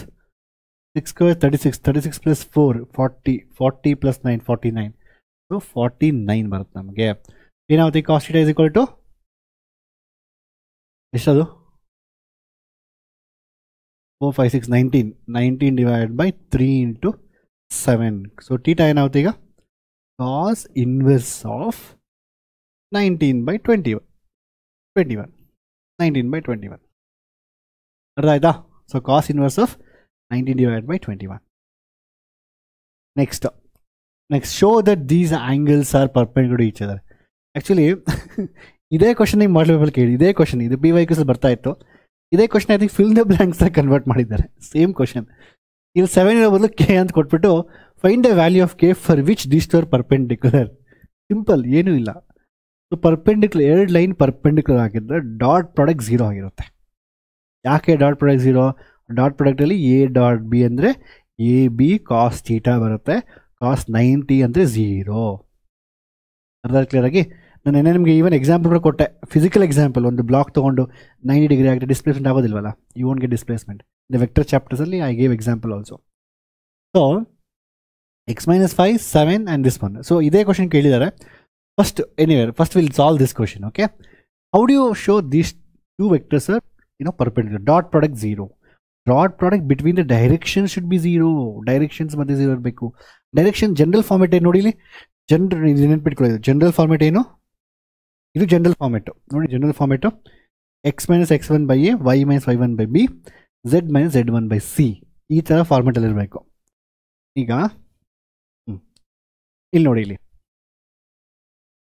6 square 36, 36 plus 4 40, 40 plus 9 49, so 49 ಬರುತ್ತೆ ನಮಗೆ. ಏನಾಗುತ್ತೆ cos theta is equal to ಎಷ್ಟದು 4 5 6 19, 19 divided by 3 into 7. So theta ಏನಾಗುತ್ತೆ ಈಗ cos inverse of 19 by 21, 19 by 21 ಅರ್ಥ ಆಯ್ತಾ? So cos inverse of 19 divided by 21. Next, show that these angles are perpendicular to each other. Actually, ಇದೇ question ನೀವು ಮಾಡಲೇಬಲ್ ಕೇಳಿ, ಇದೇ question ಇದು PYQs ಬರ್ತಾ ಇತ್ತು. ಇದೇ question I think fill the blanks convert ಮಾಡಿದ್ದಾರೆ. Same question. ಇಲ್ಲಿ 7 ಇರೋ ಬದಲು K ಅಂತ ಕೊಟ್ಬಿಟ್ಟು find the value of K for which these two are perpendicular. Simple, ಏನೂ ಇಲ್ಲ. ಸೊ ಪರ್ಪೆಂಡಿಕ್ಯುಲರ್, ಎರಡು ಲೈನ್ ಪರ್ಪೆಂಡಿಕ್ಯುಲರ್ ಆಗಿದ್ದರೆ ಡಾಟ್ ಪ್ರಾಡಕ್ಟ್ 0 ಆಗಿರುತ್ತೆ. ಯಾಕೆ ಡಾಟ್ ಪ್ರಾಡಕ್ಟ್ 0? ಡಾಟ್ ಪ್ರಾಡಕ್ಟಲ್ಲಿ A ಡಾಟ್ B ಅಂದರೆ AB ಕಾಸ್ ಥೀಟಾ ಬರುತ್ತೆ, ಕಾಸ್ 90 ಅಂದರೆ 0. ಅರ್ಧ ಕ್ಲಿಯರಾಗಿ ನಾನು ಏನೇ ನಿಮಗೆ ಈವನ್ ಎಕ್ಸಾಂಪಲ್ ಕೂಡ ಕೊಟ್ಟೆ, ಫಿಸಿಕಲ್ ಎಕ್ಸಾಂಪಲ್. ಒಂದು ಬ್ಲಾಕ್ ತೊಗೊಂಡು 90 ಡಿಗ್ರಿ ಆಗಿದೆ, ಡಿಸ್ಪ್ಲೇಸ್ಮೆಂಟ್ ಆಗೋದಿಲ್ವಲ್ಲ, you won't get displacement. The vector ಚಾಪ್ಟರ್ಸಲ್ಲಿ I gave example also. So x minus 5 7 and this one. So ಇದೇ ಕ್ವಶನ್ ಕೇಳಿದ್ದಾರೆ. First first will solve this question. Okay, how do you show these two vectors are perpendicular? Dot product 0. Dot product between the direction should be 0. Directions ಮತ್ತೆ 0 ಇರಬೇಕು. Direction general format ಏನು ನೋಡಿ, ಇಲ್ಲಿ ನೆನ್ಪಿಟ್ಕೊಳ್ಳೋದು. General format ಏನು? ಇದು general format ನೋಡಿ. General format x minus x1 by a, y minus y1 by b, z minus z1 by c. ಈ ಥರ ಫಾರ್ಮೆಟಲ್ಲಿ ಇರಬೇಕು. ಈಗ ಇಲ್ಲಿ ನೋಡಿ, ಇಲ್ಲಿ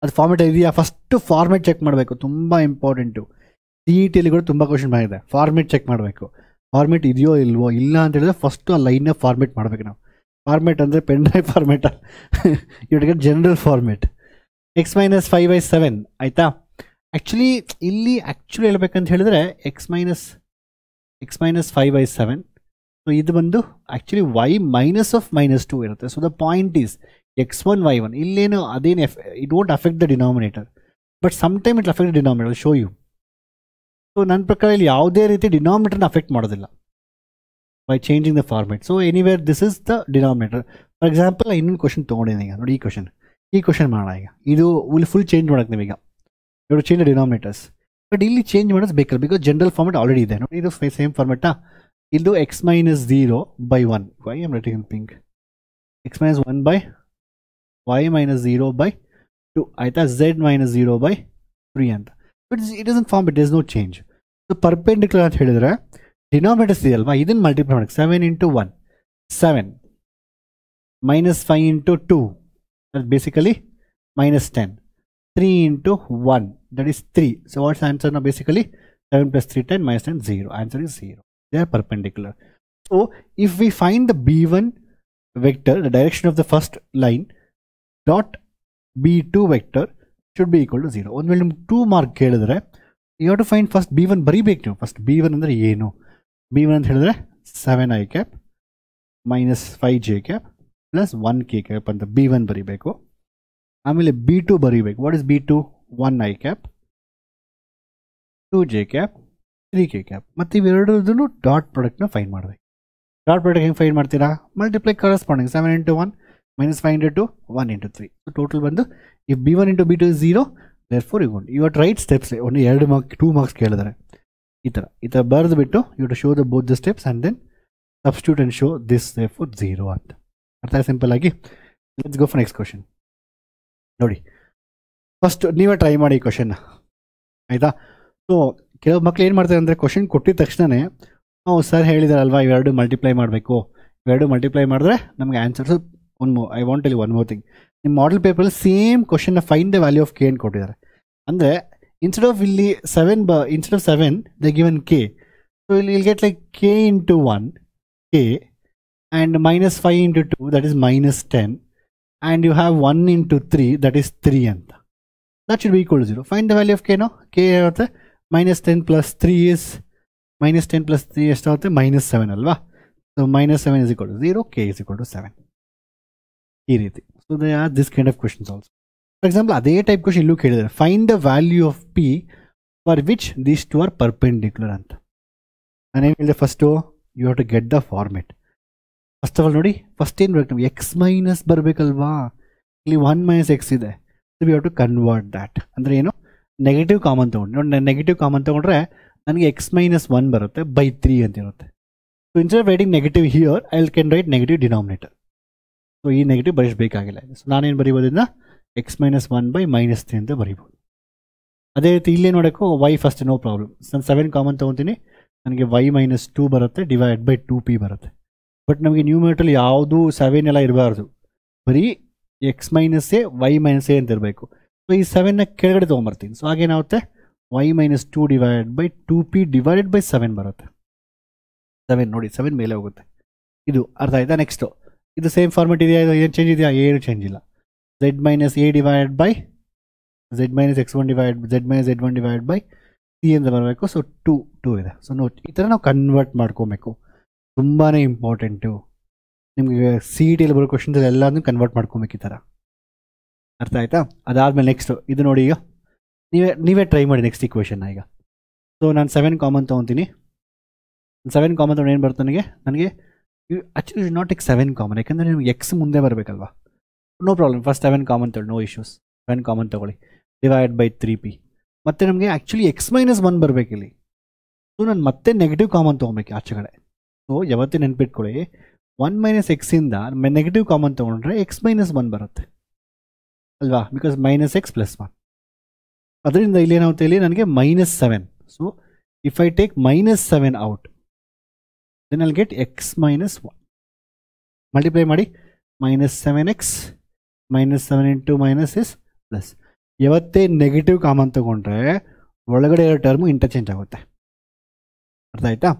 ಅದು ಫಾರ್ಮೆಟ್ ಇದೆಯಾ? ಫಸ್ಟ್ ಫಾರ್ಮೆಟ್ ಚೆಕ್ ಮಾಡಬೇಕು, ತುಂಬ ಇಂಪಾರ್ಟೆಂಟು. CET ಕೂಡ ತುಂಬ ಕ್ವಶನ್ ಬಂದಿದೆ. ಫಾರ್ಮೆಟ್ ಚೆಕ್ ಮಾಡಬೇಕು, ಫಾರ್ಮೆಟ್ ಇದೆಯೋ ಇಲ್ವೋ. ಇಲ್ಲ ಅಂತ ಹೇಳಿದ್ರೆ ಫಸ್ಟು ಆ ಲೈನ್ನ ಫಾರ್ಮೆಟ್ ಮಾಡಬೇಕು ನಾವು. ಫಾರ್ಮೆಟ್ ಅಂದರೆ ಪೆನ್ ಡ್ರೈವ್ ಫಾರ್ಮೆಟ್, ಇವ್ರಿಗೆ general format. x minus 5 by 7 ಆಯಿತಾ? ಆ್ಯಕ್ಚುಲಿ ಇಲ್ಲಿ ಹೇಳ್ಬೇಕಂತ ಹೇಳಿದ್ರೆ x minus 5 by 7. ಸೊ ಇದು ಬಂದು ಆ್ಯಕ್ಚುಲಿ y minus of -2 ಇರುತ್ತೆ. So the point is x1 y1. ಇಲ್ಲೇನು ಅದೇನು it won't affect the denominator, but some time it affect the denominator. Show you. So ನನ್ನ ಪ್ರಕಾರ ಇಲ್ಲಿ ಯಾವುದೇ ರೀತಿ ಡಿನಾಮಿನೇಟರ್ನ ಅಫೆಕ್ಟ್ ಮಾಡೋದಿಲ್ಲ by changing the format. So anywhere this is the denominator. For example ಇನ್ನೊಂದು ಕ್ವಶನ್ ತೊಗೊಂಡಿದ್ದೀನಿ ಈಗ ನೋಡಿ. ಈ ಕ್ವಶನ್ ಮಾಡೋಣ ಈಗ. ಇದು ಫುಲ್ ಚೇಂಜ್ ಮಾಡೋಕೆ ನೀವೀಗ ಇವರು ಚೇಂಜ್ ಡಿನಾಮಿನೇಟರ್ಸ್. ಬಟ್ ಇಲ್ಲಿ ಚೇಂಜ್ ಮಾಡೋದು ಬೇಕಲ್ಲ, ಬಿಕಾಸ್ ಜನರಲ್ ಫಾರ್ಮೆಟ್ ಆಲ್ರೆಡಿ ಇದೆ ನೋಡಿ. ಇದು ಸೇಮ್ ಫಾರ್ಮೆಟಾ. ಇದು x minus 0 by 1. Why am writing in pink. x minus 1 by y minus 0 by 2 ಆಯಿತಾ? z minus 0 by 3 ಅಂತ. But it doesn't form, it is no change. So perpendicular ಅಂತ ಹೇಳಿದ್ರೆ denominators ಇದೆಯಲ್ವಾ, ಇದನ್ನು ಮಲ್ಟಿಪ್ಲೈ ಮಾಡಿ. 7 into 1 7 minus 5 into 2 that basically minus 10. 3 into 1 that is 3. So what's the answer now? Basically 7 plus 3 10 minus 10 0. Answer is 0. They are perpendicular. So if we find the B1 vector, the direction of the first line, dot B2 vector should be equal to 0. ಒಂದು ವೇಳೆ ನಿಮ್ಗೆ 2 mark ಕೇಳಿದ್ರೆ you have to find first B1 ಬರೀಬೇಕು ನೀವು. First B1 ಅಂದರೆ ಏನು? B1 ಅಂತ ಹೇಳಿದ್ರೆ 7 i cap minus 5 j cap plus 1 k cap ಅಂತ B1 ಬರೀಬೇಕು. ಆಮೇಲೆ B2 ಬರೀಬೇಕು. What is B2? 1 i cap 2 j cap 3 k cap. ಮತ್ತು ಇವೆರಡೂ ಡಾಟ್ ಪ್ರಾಡಕ್ಟ್ನ ಫೈಂಡ್ ಮಾಡಬೇಕು. ಡಾಟ್ ಪ್ರಾಡಕ್ಟ್ ಹೆಂಗೆ ಫೈಂಡ್ ಮಾಡ್ತೀರಾ? Multiply corresponding 7 into 1 minus 5 into 2 1 into 3. So total ಬಂದು if B1 into B2 is 0, therefore you have to write steps. ಒಂದು 2 marks ಕೇಳಿದರೆ ಈ ಥರ ಬರೆದುಬಿಟ್ಟು you have to show both the steps and then substitute and show this therefore 0 ಅಂತ. ಅರ್ಥ simple ಆಗಿ. Let's go for next question. ನೋಡಿ, first ನೀವೇ try ಮಾಡಿ ಈ ಕ್ವಶನ್ನ, ಆಯಿತಾ? ಸೊ ಕೆಲವು ಮಕ್ಳು ಏನು ಮಾಡ್ತಾರೆ ಅಂದರೆ ಕ್ವಶನ್ ಕೊಟ್ಟಿದ ತಕ್ಷಣವೇ ಸರ್ ಹೇಳಿದಾರಲ್ವಾ ಇವೆರಡು ಮಲ್ಟಿಪ್ಲೈ ಮಾಡಬೇಕು, ಇವೆರಡು ಮಲ್ಟಿಪ್ಲೈ ಮಾಡಿದ್ರೆ ನಮಗೆ answers I want tell you one more thing. ನಿಮ್ಮ ಮಾಡೆಲ್ ಪೇಪರಲ್ಲಿ ಸೇಮ್ ಕ್ವಶನ್ನ find the value of K ಅಂತ ಕೊಟ್ಟಿದ್ದಾರೆ. ಅಂದರೆ ಇನ್ಸ್ಟೆಡ್ ಆಫ್ ಇಲ್ಲಿ instead of 7 they given K. So ಇಲ್ಲಿ will get like K into 1 K and -5 into 2 that is -10 and you have 1 into 3 that is 3 ಅಂತ. That should be equal 0. Find the value of ಕೆನೋ, K ಇರುತ್ತೆ -10 + 3 is -10 + 3 ಎಷ್ಟಾಗುತ್ತೆ -7 ಅಲ್ವಾ? So -7 is equal to 0, k is equal to 7. ಈ ರೀತಿ. So they are this kind of questions also. For example ಅದೇ type question ಇಲ್ಲೂ ಕೇಳಿದ್ದಾರೆ, find the value of p for which these two are perpendicular ಅಂತ. ನಾನೇನು ಹೇಳಿದೆ first, you have to get the format. First of all ನೋಡಿ, first ಏನು ಬೇಕು ನಮ್ಗೆ ಎಕ್ಸ್ ಮೈನಸ್ ಬರಬೇಕಲ್ವಾ? ಇಲ್ಲಿ 1 - x ಇದೆ, so we have to convert that. ಅಂದರೆ ಏನು, ನೆಗೆಟಿವ್ ಕಾಮನ್ ತೊಗೊಂಡು ನೋಡಿ, ನೆಗೆಟಿವ್ ಕಾಮನ್ ತೊಗೊಂಡ್ರೆ ನನಗೆ x - 1 ಬರುತ್ತೆ ಬೈ 3 ಅಂತ ಇರುತ್ತೆ. So instead of writing negative here I can write negative denominator. So ಈ ನೆಗೆಟಿವ್ ಬರೆಸಬೇಕಾಗಿಲ್ಲ. ಸೊ ನಾನೇನು ಬರೀಬೋದ್ರಿಂದ x - 1 ಬೈ -3 ಅಂತ ಬರೀಬೋದು. ಅದೇ ರೀತಿ ಇಲ್ಲೇ ನೋಡೋಕ್ಕೂ y ಫಸ್ಟ್ ನೋ ಪ್ರಾಬ್ಲಮ್. ನಾನು 7 ಕಾಮನ್ ತೊಗೊತೀನಿ, ನನಗೆ y - 2 ಬರುತ್ತೆ ಡಿವೈಡ್ ಬೈ 2p ಬರುತ್ತೆ. ಬಟ್ ನಮಗೆ ನ್ಯೂಮಿನೇಟರಲ್ಲಿ ಯಾವುದೂ 7 ಎಲ್ಲ ಇರಬಾರ್ದು, ಬರೀ x - a y - a ಅಂತ ಇರಬೇಕು. ಸೊ ಈ 7ನ ಕೆಳಗಡೆ ತೊಗೊಂಬರ್ತೀನಿ. ಸೊ ಹಾಗೇನಾಗುತ್ತೆ, y - 2 divide by 2p divided by 7 ಬರುತ್ತೆ. 7 ನೋಡಿ, 7 ಮೇಲೆ ಹೋಗುತ್ತೆ. ಇದು ಅರ್ಥ ಆಯ್ತಾ? ನೆಕ್ಸ್ಟು ಇದು ಸೇಮ್ ಫಾರ್ಮೆಟ್ ಇದೆಯಾ? ಇದು ಏನು ಚೇಂಜ್ ಇದೆಯಾ? ಏನು ಚೇಂಜ್ ಇಲ್ಲ. z - a divide by z - x1 divide z1 divide by c ಅಂತ ಬರಬೇಕು. ಸೊ 2 ಇದೆ. ಸೊ ನೋಡಿ, ಈ ಥರ ನಾವು ಕನ್ವರ್ಟ್ ಮಾಡ್ಕೊಬೇಕು. ತುಂಬಾ ಇಂಪಾರ್ಟೆಂಟು. ನಿಮಗೆ ಸಿ ಇ ಟಿಯಲ್ಲಿ ಬರೋ ಕ್ವಶನ್ಸ್ ಎಲ್ಲಾನು ಕನ್ವರ್ಟ್ ಮಾಡ್ಕೊಬೇಕು ಈ ಥರ. ಅರ್ಥ ಆಯ್ತಾ? ಅದಾದಮೇಲೆ ನೆಕ್ಸ್ಟು ಇದು ನೋಡಿ, ಈಗ ನೀವೇ ಟ್ರೈ ಮಾಡಿ ನೆಕ್ಸ್ಟ್ ಈಕ್ವೇಷನ್ನ. ಈಗ ಸೊ ನಾನು 7 ಕಾಮನ್ ತೊಗೊತೀನಿ. 7 ಕಾಮನ್ ತೊಗೊಂಡು ಏನು ಬರುತ್ತೆ ನನಗೆ ಆ್ಯಕ್ಚುಲಿ ನಾಟ್ ಟೇಕ್ 7 ಕಾಮನ್, ಯಾಕಂದರೆ ನಿಮ್ಗೆ ಎಕ್ಸ್ ಮುಂದೆ ಬರಬೇಕಲ್ವಾ? ನೋ ಪ್ರಾಬ್ಲಮ್, ಫಸ್ಟ್ 7 ಕಾಮನ್ ತೊಗೊಳ್ಳಿ, ನೋ ಇಶ್ಯೂಸ್. 7 ಕಾಮನ್ ತೊಗೊಳ್ಳಿ ಡಿವೈಡ್ ಬೈ 3p. ಮತ್ತು ನಮಗೆ ಆ್ಯಕ್ಚುಲಿ x - 1 ಬರಬೇಕಿಲ್ಲಿ. ಸೊ ನಾನು ಮತ್ತೆ ನೆಗೆಟಿವ್ ಕಾಮನ್ ತೊಗೊಬೇಕು ಆಚೆ ಕಡೆ. ಸೊ ಯಾವತ್ತೇ ನೆನ್ಪಿಟ್ಕೊಳ್ಳಿ, 1 - x ಇಂದ ನೆಗೆಟಿವ್ ಕಾಮನ್ ತೊಗೊಂಡ್ರೆ x - 1 ಬರುತ್ತೆ ಅಲ್ವಾ? Because -x + 1. ಅದರಿಂದ ಇಲ್ಲೇನಾಗುತ್ತೆ, ಇಲ್ಲಿ ನನಗೆ -7. So if I take -7 out, then I'll get x - 1. Multiply ಮಾಡಿ, -7x -7 into minus is plus. ಯಾವತ್ತೇ ನೆಗೆಟಿವ್ ಕಾಮನ್ ತಗೊಂಡ್ರೆ ಒಳಗಡೆ ಇರೋ ಟರ್ಮು ಇಂಟರ್ಚೇಂಜ್ ಆಗುತ್ತೆ. ಅರ್ಥ ಆಯ್ತಾ?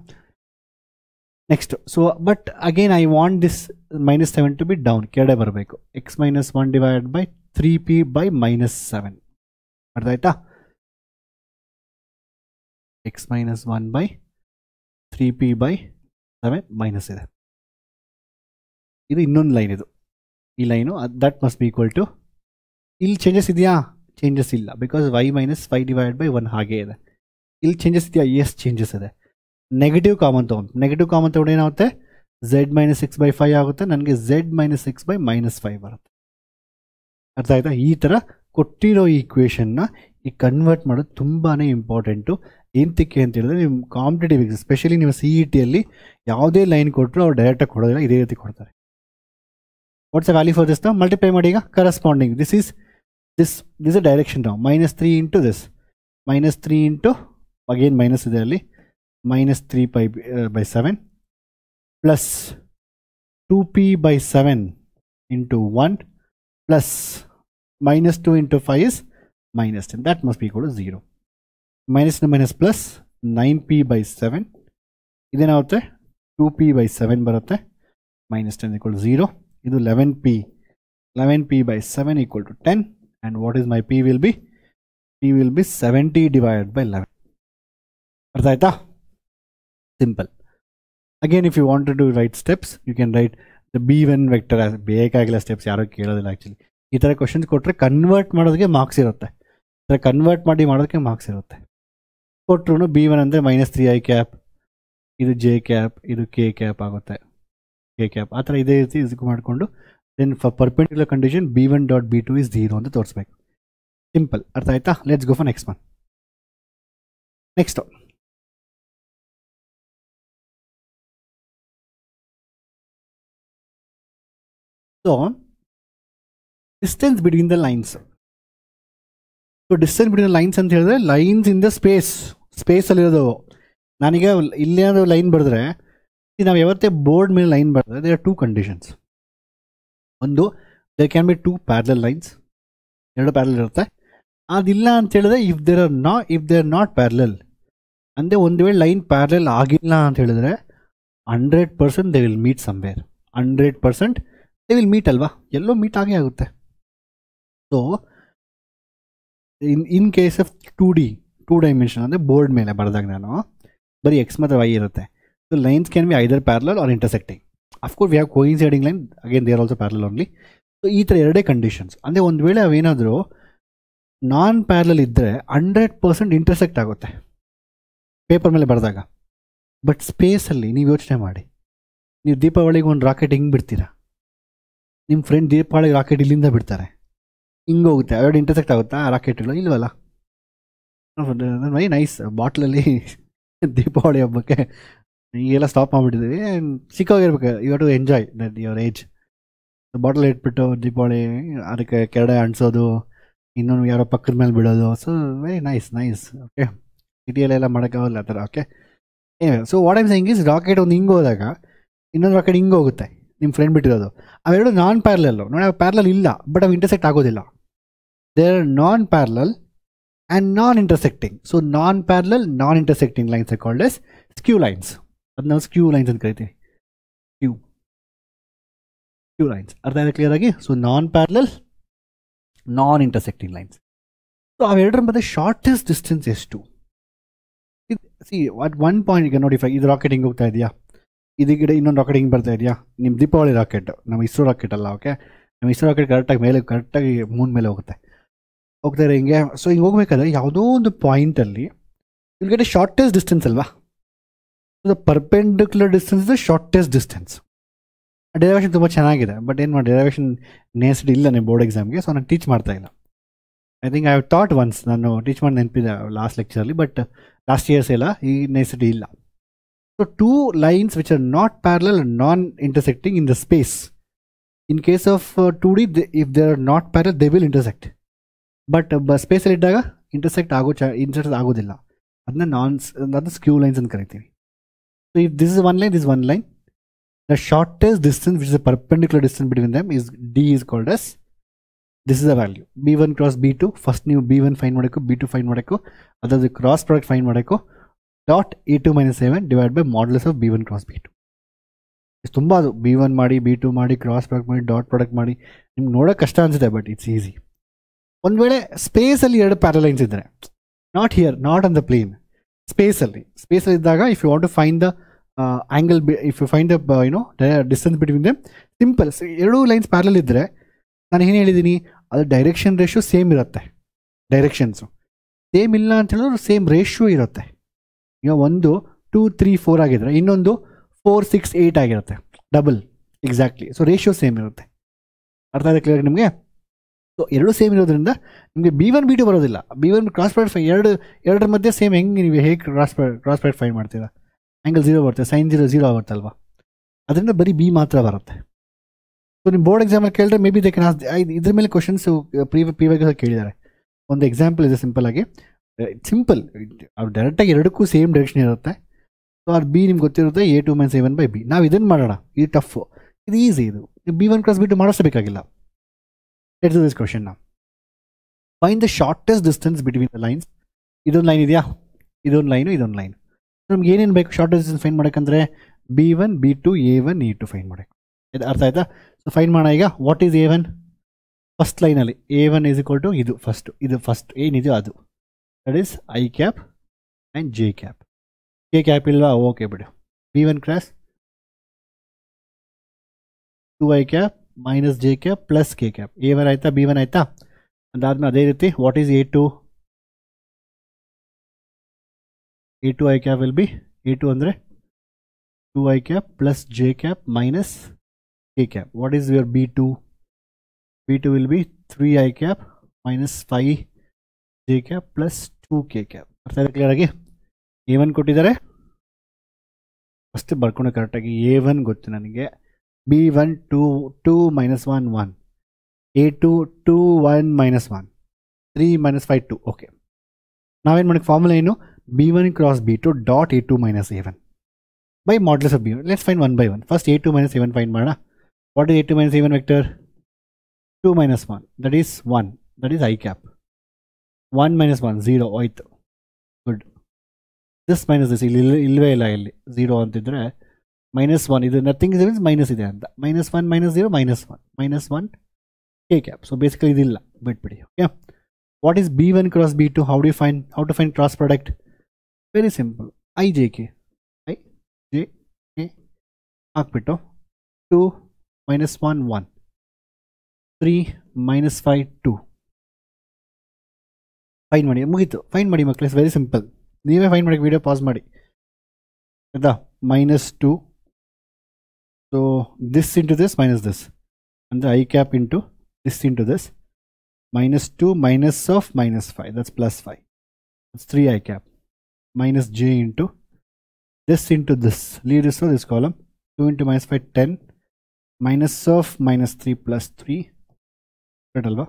Next, so but again I want this -7 to be down, ಕೆಳಗಡೆ ಬರಬೇಕು. x - 1 divide by 3p by -7. ಅರ್ಥ ಆಯ್ತಾ? x - 1 by 3p by 7 minus ಇದೆ. ಇದು ಇನ್ನೊಂದು ಲೈನ್. ಇದು ಈ line that must be equal to, ಇಲ್ಲಿ ಚೇಂಜಸ್ ಇದೆಯಾ? ಚೇಂಜಸ್ ಇಲ್ಲ, ಬಿಕಾಸ್ y - 5 ಡಿವೈಡ್ ಬೈ 1 ಹಾಗೇ ಇದೆ. ಇಲ್ಲಿ ಚೇಂಜಸ್ ಇದೆಯಾ? ಎಸ್, ಚೇಂಜಸ್ ಇದೆ. ನೆಗೆಟಿವ್ ಕಾಮನ್ ತೊಗೊಂಡು ಏನಾಗುತ್ತೆ, z - 6 ಬೈ 5 ಆಗುತ್ತೆ. ನನಗೆ z - 6 ಬೈ -5 ಬರುತ್ತೆ. ಅರ್ಥ ಆಯ್ತಾ? ಈ ಥರ ಕೊಟ್ಟಿರೋ ಈಕ್ವೇಷನ್ನ ಈ ಕನ್ವರ್ಟ್ ಮಾಡೋದು ತುಂಬಾ ಇಂಪಾರ್ಟೆಂಟು. ಎಂತಕ್ಕೆ ಅಂತ ಹೇಳಿದ್ರೆ, ನಿಮ್ಮ ಕಾಂಪಿಟೇಟಿವ್ ಎಕ್ಸಾಮ್ ಸ್ಪೆಷಲಿ ನೀವು ಸಿ ಇ ಟಿಯಲ್ಲಿ ಯಾವುದೇ ಲೈನ್ ಕೊಟ್ಟರು ಅವ್ರು ಡೈರೆಕ್ಟಾಗಿ ಕೊಡೋದಿಲ್ಲ, ಇದೇ ರೀತಿ ಕೊಡ್ತಾರೆ. What's a value for this? ನಾವು ಮಲ್ಟಿಪ್ಲೈ ಮಾಡಿ ಈಗ corresponding this is a direction ನಾವು -3 into this, -3 into again minus ಇದೆ ಅಲ್ಲಿ, -3p by 7 plus 2p by 7 into 1 plus -2 into 5 is -10. That must be equal to 0. Minus plus 9p by 7 ಇದೇನಾಗುತ್ತೆ, 2p by 7 ಬರುತ್ತೆ. -10 equal to 0. ಇದು 11p by 7 equal to 10. And what is my p will be 70 divide by 11. ಅರ್ಥ ಆಯ್ತಾ? Simple. Again if you want to write steps, you can write the b1 vector. ಬೇಕಾಗಿಲ್ಲ steps, ಯಾರೋ ಕೇಳೋದಿಲ್ಲ actually. ಈ ಥರ questions ಕೊಟ್ಟರೆ convert ಮಾಡೋದಕ್ಕೆ marks ಇರುತ್ತೆ. ಈ ಥರ ಕನ್ವರ್ಟ್ ಮಾಡೋದಕ್ಕೆ ಮಾರ್ಕ್ಸ್ ಇರುತ್ತೆ. ಕೊಟ್ಟರು b1 ಅಂದರೆ -3i ಕ್ಯಾಪ್, ಇದು j ಕ್ಯಾಪ್, ಇದು k ಕ್ಯಾಪ್ ಆಗುತ್ತೆ, k ಕ್ಯಾಪ್. ಆ ಥರ ಇದೇ ರೀತಿ ಇದಕ್ಕೆ ಮಾಡಿಕೊಂಡು then for perpendicular condition b1 dot b2 is 0 ಅಂತ ತೋರಿಸ್ಬೇಕು. ಸಿಂಪಲ್. ಅರ್ಥ ಆಯ್ತಾ? Let's go for next one. Next so distance between the lines. So distance between lines ಅಂತ ಹೇಳಿದ್ರೆ ಲೈನ್ಸ್ ಇನ್ ದ ಸ್ಪೇಸಲ್ಲಿರೋದು. ನಾನೀಗ ಇಲ್ಲೇನಾದ್ರು ಲೈನ್ ಬರೆದ್ರೆ, ನಾವು ಯಾವತ್ತೇ ಬೋರ್ಡ್ ಮೇಲೆ ಲೈನ್ ಬರೆದ್ರೆ ದೇರ್ ಆರ್ 2 ಕಂಡೀಷನ್ಸ್. ಒಂದು, there can be 2 parallel lines, 2 parallel ಇರುತ್ತೆ. ಅದಿಲ್ಲ ಅಂತ ಹೇಳಿದ್ರೆ if there are not parallel ಅಂದರೆ ಒಂದು ವೇಳೆ ಲೈನ್ ಪ್ಯಾರಲಲ್ ಆಗಿಲ್ಲ ಅಂತ ಹೇಳಿದ್ರೆ 100% they will meet somewhere. 100% they will meet ಅಲ್ವಾ, ಎಲ್ಲೋ ಮೀಟ್ ಆಗೇ ಆಗುತ್ತೆ. So in case of 2 dimension ಅಂದರೆ ಬೋರ್ಡ್ ಮೇಲೆ ಬರೆದಾಗ ನಾನು ಬರೀ ಎಕ್ಸ್ ಮತ್ತು ವೈ ಇರುತ್ತೆ. So lines can be either parallel or intersecting. Of course we have coinciding line, again they are also parallel only. So ಈ ಥರ 2 ಕಂಡೀಷನ್ಸ್. ಅಂದರೆ ಒಂದು ವೇಳೆ ಅವೇನಾದರೂ ನಾನ್ ಪ್ಯಾರಲಲ್ ಇದ್ದರೆ 100% ಇಂಟರ್ಸೆಕ್ಟ್ ಆಗುತ್ತೆ ಪೇಪರ್ ಮೇಲೆ ಬರೆದಾಗ. ಬಟ್ ಸ್ಪೇಸಲ್ಲಿ ನೀವು ಯೋಚನೆ ಮಾಡಿ, ನೀವು ದೀಪಾವಳಿಗೆ ಒಂದು ರಾಕೆಟ್ ಹಿಂಗೆ ಬಿಡ್ತೀರಾ, ನಿಮ್ಮ ಫ್ರೆಂಡ್ ದೀಪಾವಳಿಗೆ ರಾಕೆಟ್ ಇಲ್ಲಿಂದ ಬಿಡ್ತಾರೆ, ಹಿಂಗೆ ಹೋಗುತ್ತೆ, ಅವೆರಡು ಇಂಟರ್ಸೆಕ್ಟ್ ಆಗುತ್ತಾ ಆ ರಾಕೆಟ್ಗಳು? ಇಲ್ವಲ್ಲ. Very nice. ಬಾಟ್ಲಲ್ಲಿ ದೀಪಾವಳಿ ಹಬ್ಬಕ್ಕೆ ಈಗೆಲ್ಲ ಸ್ಟಾಪ್ ಮಾಡಿಬಿಟ್ಟಿದ್ದೀವಿ. ಚಿಕ್ಕವಾಗಿರ್ಬೇಕು, you to enjoy that your age. Bottle ಇಟ್ಬಿಟ್ಟು ದೀಪಾವಳಿ ಅದಕ್ಕೆ ಕೆರಡೆ ಅಂಟಿಸೋದು, ಇನ್ನೊಂದು ಯಾರೋ ಪಕ್ಕದ ಮೇಲೆ ಬಿಡೋದು. So very nice. ಓಕೆ, ಸಿಟಿಯಲ್ಲೆಲ್ಲ ಮಾಡೋಕ್ಕಾಗಲ್ಲ ಆ ಥರ. Okay, so what I'm saying is, rocket ಒಂದು ಹಿಂಗೆ ಹೋದಾಗ ಇನ್ನೊಂದು ರಾಕೆಟ್ ಹಿಂಗೆ ಹೋಗುತ್ತೆ, ನಿಮ್ಮ ಫ್ರೆಂಡ್ ಬಿಟ್ಟಿರೋದು. ಅವೆರಡು ನಾನ್ ಪ್ಯಾರಲಲ್ಲು. ನೋಡಿ, ಅವು ಪ್ಯಾರಲಲ್ ಇಲ್ಲ, ಬಟ್ ಅವು ಇಂಟರ್ಸೆಕ್ಟ್ ಆಗೋದಿಲ್ಲ. They are non parallel and non intersecting. So non parallel, non intersecting lines are called as ಸ್ಕ್ಯೂ lines. ಅದು ನಾವು ಸ್ಕ್ಯೂ ಲೈನ್ಸ್ ಅಂತ ಕರಿತೀವಿ. ಸ್ಕ್ಯೂ ಲೈನ್ಸ್ ಅರ್ಥ ಆಗಿದೆ ಕ್ಲಿಯರ್ ಆಗಿ? ಸೊ ನಾನ್ ಪ್ಯಾರಲಲ್, ನಾನ್ ಇಂಟರ್ಸೆಕ್ಟಿಂಗ್ ಲೈನ್ಸ್. ಸೊ ಅವೆರಡರ ಮಧ್ಯೆ ಶಾರ್ಟೆಸ್ಟ್ ಡಿಸ್ಟೆನ್ಸ್ ಎಷ್ಟು? ಸಿ ಅಟ್ ಒನ್ ಪಾಯಿಂಟ್, ಈಗ ನೋಡಿ, ಇದು ರಾಕೆಟ್ ಹಿಂಗೆ ಹೋಗ್ತಾ ಇದೆಯಾ, ಇದಕ್ಕೆ ಇನ್ನೊಂದು ರಾಕೆಟ್ ಹಿಂಗೆ ಬರ್ತಾ ಇದೆಯಾ, ನಿಮ್ಮ ದೀಪಾವಳಿ ರಾಕೆಟ್, ನಮ್ಮ ಇಸ್ರೋ ರಾಕೆಟ್ ಅಲ್ಲ. ಓಕೆ, ನಮ್ಮ ಇಸ್ರೋ ರಾಕೆಟ್ ಕರೆಕ್ಟಾಗಿ ಮೂನ್ ಮೇಲೆ ಹೋಗ್ತಾ ಇರೋ ಹಿಂಗೆ. ಸೊ ಹಿಂಗೆ ಹೋಗ್ಬೇಕಾದ್ರೆ ಯಾವುದೋ ಒಂದು ಪಾಯಿಂಟಲ್ಲಿ will get a shortest distance ಅಲ್ವಾ? The perpendicular distance is the shortest distance. Derivation ತುಂಬ ಚೆನ್ನಾಗಿದೆ, ಬಟ್ ಏನು ಮಾಡಿ, ಡೆರಿವೇಷನ್ ನೆನ್ಸಿಟ್ಟು ಇಲ್ಲ ನಿಮ್ಮ ಬೋರ್ಡ್ ಎಕ್ಸಾಮ್ಗೆ. ಸೊ ನಾನು ಟೀಚ್ ಮಾಡ್ತಾ ಇಲ್ಲ. I think I have taught once, ನಾನು ಟೀಚ್ ಮಾಡಿ ನೆನಪಿದೆ ಲಾಸ್ಟ್ ಲೆಕ್ಚರಲ್ಲಿ, ಬಟ್ ಲಾಸ್ಟ್ ಇಯರ್ಸ್ ಇಲ್ಲ, ಈ ನೆನ್ಸಿಟಿ ಇಲ್ಲ. So 2 lines which are not parallel and non intersecting in the space. In case of 2D, if they are not parallel they will intersect. But ಸ್ಪೇಸಲ್ಲಿ ಇದ್ದಾಗ ಇಂಟರ್ಸೆಕ್ಟ್ ಆಗೋದಿಲ್ಲ. ಅದನ್ನ ಸ್ಕ್ಯೂ ಲೈನ್ಸ್ ಅಂತ ಕರಿತೀವಿ. So if this is one line, this one line, the shortest distance, which is a perpendicular distance between them, is D, is called as, this is the value B1 cross B2. First ನೀವು B1 fine ಮಾಡಬೇಕು, B2 fine ಮಾಡಬೇಕು, ಅದಾದ cross product fine ಮಾಡಬೇಕು. Dot A2 - A1 divide by modulus of B1 cross B2. ತುಂಬ ಅದು B1 ಮಾಡಿ, B2 ಮಾಡಿ, cross product ಮಾಡಿ, ಡಾಟ್ ಪ್ರಾಡಕ್ಟ್ ಮಾಡಿ, ನಿಮ್ಗೆ ನೋಡೋಕೆ ಕಷ್ಟ ಅನಿಸುತ್ತೆ, ಬಟ್ ಇಟ್ಸ್ ಈಸಿ. ಒಂದು ವೇಳೆ ಸ್ಪೇಸಲ್ಲಿ 2 ಪ್ಯಾರಲಲ್ ಲೈನ್ಸ್ ಇದ್ದರೆ, not here, not on the plane, ಸ್ಪೇಸಲ್ಲಿ ಇದ್ದಾಗ, if you want to find the angle, if you find the distance between them, simple. 2 lines parallel ಇದ್ದರೆ ನಾನು ಏನು ಹೇಳಿದ್ದೀನಿ, ಅದು ಡೈರೆಕ್ಷನ್ ರೇಷಿಯೋ ಸೇಮ್ ಇರುತ್ತೆ. ಡೈರೆಕ್ಷನ್ಸು ಸೇಮ್ ಇಲ್ಲ ಅಂತ ಹೇಳಿದ್ರು ಸೇಮ್ ರೇಷಿಯೋ ಇರುತ್ತೆ. ಈಗ ಒಂದು 2, 3, 4 ಆಗಿದ್ರೆ ಇನ್ನೊಂದು 4, 6, 8 ಆಗಿರುತ್ತೆ, double exactly. So ratio same ಇರುತ್ತೆ. ಅರ್ಥ ಆಗಿದೆ ಕ್ಲಿಯರ್ ನಿಮಗೆ? ಸೊ 2 ಸೇಮ್ ಇರೋದ್ರಿಂದ ನಿಮಗೆ B1 B2 ಬರೋದಿಲ್ಲ. B1 ಕ್ರಾಸ್ ಪ್ರಾಡಕ್ಟ್ ಎರಡರ ಮಧ್ಯೆ ಸೇಮ್. ನೀವು ಹೇಗೆ ಕ್ರಾಸ್ ಪ್ರಾಡಕ್ಟ್ ಫೈನ್ ಮಾಡ್ತೀರಾ? ಆ್ಯಂಗಲ್ 0 ಬರುತ್ತೆ, ಸೈನ್ 0 ಆಗುತ್ತಲ್ವ, ಅದರಿಂದ ಬರೀ ಬಿ ಮಾತ್ರ ಬರುತ್ತೆ. ಸೊ ನಿಮ್ಮ ಬೋರ್ಡ್ ಎಕ್ಸಾಮಲ್ಲಿ ಕೇಳಿದ್ರೆ may be they can ask, ಇದ್ರ ಮೇಲೆ ಕ್ವಶನ್ಸ್ ಪ್ರೀವಿಯಸ್ ಕೇಳಿದ್ದಾರೆ. ಒಂದು ಎಕ್ಸಾಂಪಲ್ ಇದೆ, ಸಿಂಪಲ್ ಆಗಿ, ಸಿಂಪಲ್, ಅವ್ರು ಡೈರೆಕ್ಟಾಗಿ ಎರಡಕ್ಕೂ ಸೇಮ್ ಡೈರೆಕ್ಷನ್ ಇರುತ್ತೆ. ಸೊ ಅದು ಬಿ ನಿಮ್ಗೆ ಗೊತ್ತಿರುತ್ತೆ, A2 - A1 ಬೈ ಬಿ. ನಾವು ಇದನ್ನು ಮಾಡೋಣ, ಇದು ಟಫ್, ಇದು ಈಸಿ. ಇದು B1 ಕ್ರಾಸ್ B2 ಮಾಡಿಸಬೇಕಾಗಿಲ್ಲ. ಲೆಟ್ಸ್ ಡು ದಿಸ್ ಕ್ವಶನ್ ನಾವು. Find the shortest distance between the lines. ಇದೊಂದು ಲೈನ್ ಇದೆಯಾ, ಇದೊಂದು ಲೈನು. ನಮ್ಗೆ ಏನೇನು ಬೇಕು ಶಾರ್ಟೆಸ್ಟ್ ಡಿಸ್ಟೆನ್ಸ್ ಫೈನ್ ಮಾಡೋಕ್ಕಂದ್ರೆ B1 B2 A1 A2 find ಮಾಡೋಕ್ಕೆ. ಇದು ಅರ್ಥ ಆಯ್ತಾ? ಸೊ ಫೈನ್ ಮಾಡೋಣ ಈಗ. What is A1? ಫಸ್ಟ್ ಲೈನಲ್ಲಿ A1 ಈಸ್ ಈಕ್ವಲ್ ಟು ಇದು ಫಸ್ಟ್ ಏನಿದೆಯೋ ಅದು, that is I cap and J cap. K cap ಇಲ್ವಾ? ಓಕೆ ಬಿಡು. B1 cross 2I cap minus J cap plus K cap. A1 ಆಯಿತಾ, B1 ಆಯಿತಾ? ಅದಾದ್ಮೇಲೆ ಅದೇ ರೀತಿ what is A2? A2 I cap will be, A2 ಅಂದರೆ 2I cap plus J cap minus K cap. What is your B2? B2 will be 3I cap minus 5J cap plus 2K cap. ಅರ್ಥ ಆಗಿದೆ clear ಆಗಿ? A1 ಕೊಟ್ಟಿದ್ದಾರೆ, first ಬರ್ಕೊಂಡು ಕರೆಕ್ಟಾಗಿ. A1 ಗೊತ್ತು ನನಗೆ, B1 2 - 1 1, A2 2 1 - 1, 3 minus 5 2. Okay, ನಾವೇನು ಮಾಡೋಕ್ಕೆ ಫಾರ್ಮುಲಾ ಏನು, b1 cross b2 dot a2 minus a1 by modulus of b1. Let's find one by one. First a2 minus a1 find ಮಾಡೋಣ. What is a2 minus a1 vector? 2 minus 1, that is 1, that is I cap. 1 minus 1 0 ಹೋಯ್ತು. Good. This minus this ಇಲ್ಲವೇ ಇಲ್ಲ, ಇಲ್ಲಿ 0 ಅಂತಿದ್ರೆ -1, ಇದು nothing is minus ಇದೆ ಅಂತ. -1 -0 -1 -1 k cap. So basically ಇದಿಲ್ಲ, ಬಿಟ್ಬಿಡಿ. Okay, what is b1 cross b2? How to find cross product? Very simple. ijk ಹಾಕ್ಬಿಟ್ಟು 2 minus 1 1, 3 minus 5 2. ಫೈನ್ ಮಾಡಿ, ಮುಗೀತು. ಫೈನ್ ಮಾಡಿ ಮಕ್ಕಳೇ, ವೆರಿ ಸಿಂಪಲ್. ನೀವೇ ಫೈನ್ ಮಾಡಿ, ವಿಡಿಯೋ ಪಾಸ್ ಮಾಡಿ ಆಯ್ತಾ. -2, so this into this minus this ಅಂದರೆ I cap into this into this, -2 minus of -5, that's +5, that's 3 I cap, minus j into this into this, leave this for this column. 2 into -5 10, minus of -3 plus 3, right alva?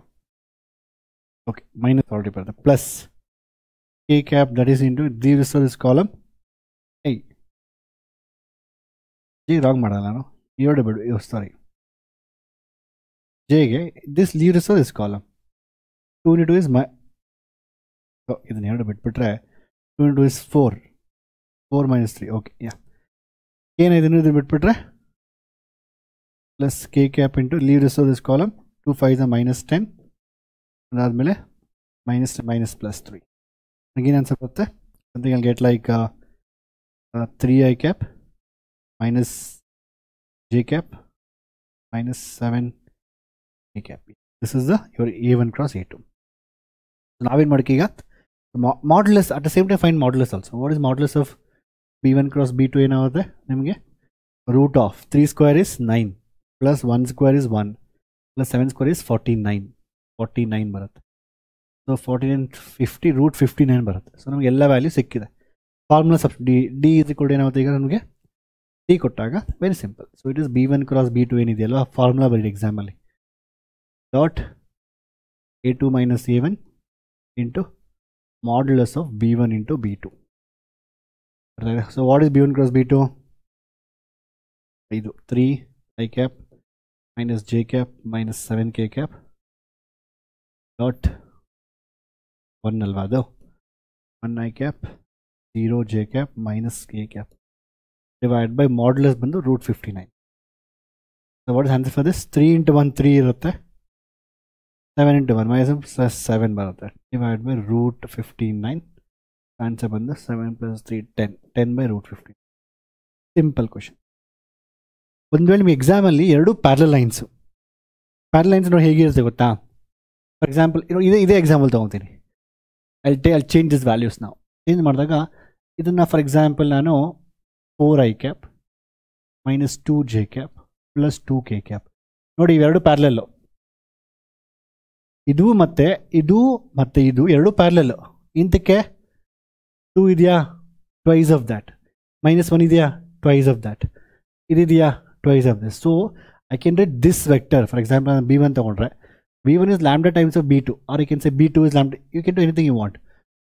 Okay, minus already bರುತ್ತೆ, plus k cap, that is into, leave this for this column. Hey, j wrong ಮಾಡಲ್ಲ ನಾನು, ಎರಡು ಬಿಡು, ಸಾರಿ, j ಗೆ this, leave this for this column. 2 into 2 is ಇದನ್ನ ಎರಡು ಬಿಟ್ಬಿಟ್ರೆ 2 into 2 is 4 minus 3. Okay, yeah, ಏನಾಯ್ತು ಇದನ್ನು ಬಿಟ್ಬಿಟ್ರೆ plus K cap into, leave this this column, 2 5 -10, ಅದಾದಮೇಲೆ -+3. again answer ಬರುತ್ತೆ. something I'll get like 3 I cap minus j cap minus 7 k cap. This is your a1 cross a2. ನಾವೇನು ಮಾಡಕ್ಕೆ ಈಗ modulus, at the same time find modulus also. What is modulus of b1 cross b2? ಏನಾಗುತ್ತೆ ನಿಮಗೆ, root of 3 square is 9 plus 1 square is 1 plus 7 square is 49 ಬರುತ್ತೆ. So 49 50 root 59 ಬರುತ್ತೆ. So ನಮಗೆ ಎಲ್ಲ value ಸಿಕ್ಕಿದೆ. Formula sub D is equal to ಏನಾಗುತ್ತೆ ಈಗ ನಮಗೆ, ಡಿ ಕೊಟ್ಟಾಗ very simple. So it is b1 cross b2 ಏನಿದೆಯಲ್ವ, ಫಾರ್ಮುಲಾ ಬರೀ ಎಕ್ಸಾಮಲ್ಲಿ, dot a2 minus a1 into modulus of b1 into b2. So what is b1 cross b2? 3 I cap minus j cap minus 7 k cap dot 1 alva ಅದು 1 I cap 0 j cap minus k cap divided by modulus ಬಂದು root 59. So what is answer for this? 3 into 1 3 ಇರುತ್ತೆ, 7 into 1 minus 7 ಬರುತ್ತೆ, divided by root 59. Answer ಬಂದು 7 plus 3 10 by root 15. Simple question. ಒಂದು ವೇಳೆ ನಿಮಗೆ ಎಕ್ಸಾಮಲ್ಲಿ ಎರಡು ಪ್ಯಾರಲಲ್ ಲೈನ್ಸ್ ನೋಡಿ ಹೇಗಿರುತ್ತೆ ಗೊತ್ತಾ? ಫಾರ್ ಎಕ್ಸಾಂಪಲ್ ಇದೇ ಎಕ್ಸಾಂಪಲ್ ತೊಗೊತೀನಿ. I change this values. ನಾವು ಚೇಂಜ್ ಮಾಡಿದಾಗ ಇದನ್ನು ಫಾರ್ ಎಕ್ಸಾಂಪಲ್ ನಾನು 4 I cap minus 2 j cap plus 2 k cap. ನೋಡಿ ಇವೆರಡು ಪ್ಯಾರಲಲ್ಲು, ಇದು ಮತ್ತೆ ಇದು ಎರಡು ಪ್ಯಾರಲಲ್ಲು. ಇಂತಕ್ಕೆ 2 ಇದೆಯಾ, ಟ್ವೈಸ್ ಆಫ್ ದ್ಯಾಟ್, -1 ಇದೆಯಾ, ಟ್ವೈಸ್ ಆಫ್ ದ್ಯಾಟ್, ಇದೆಯಾ, twice of this. So I can write this vector. For example ನಾನು b1 ತೊಗೊಂಡ್ರೆ, b1 is lambda times of b2, or you can say b2 is lambda, you can do anything you want.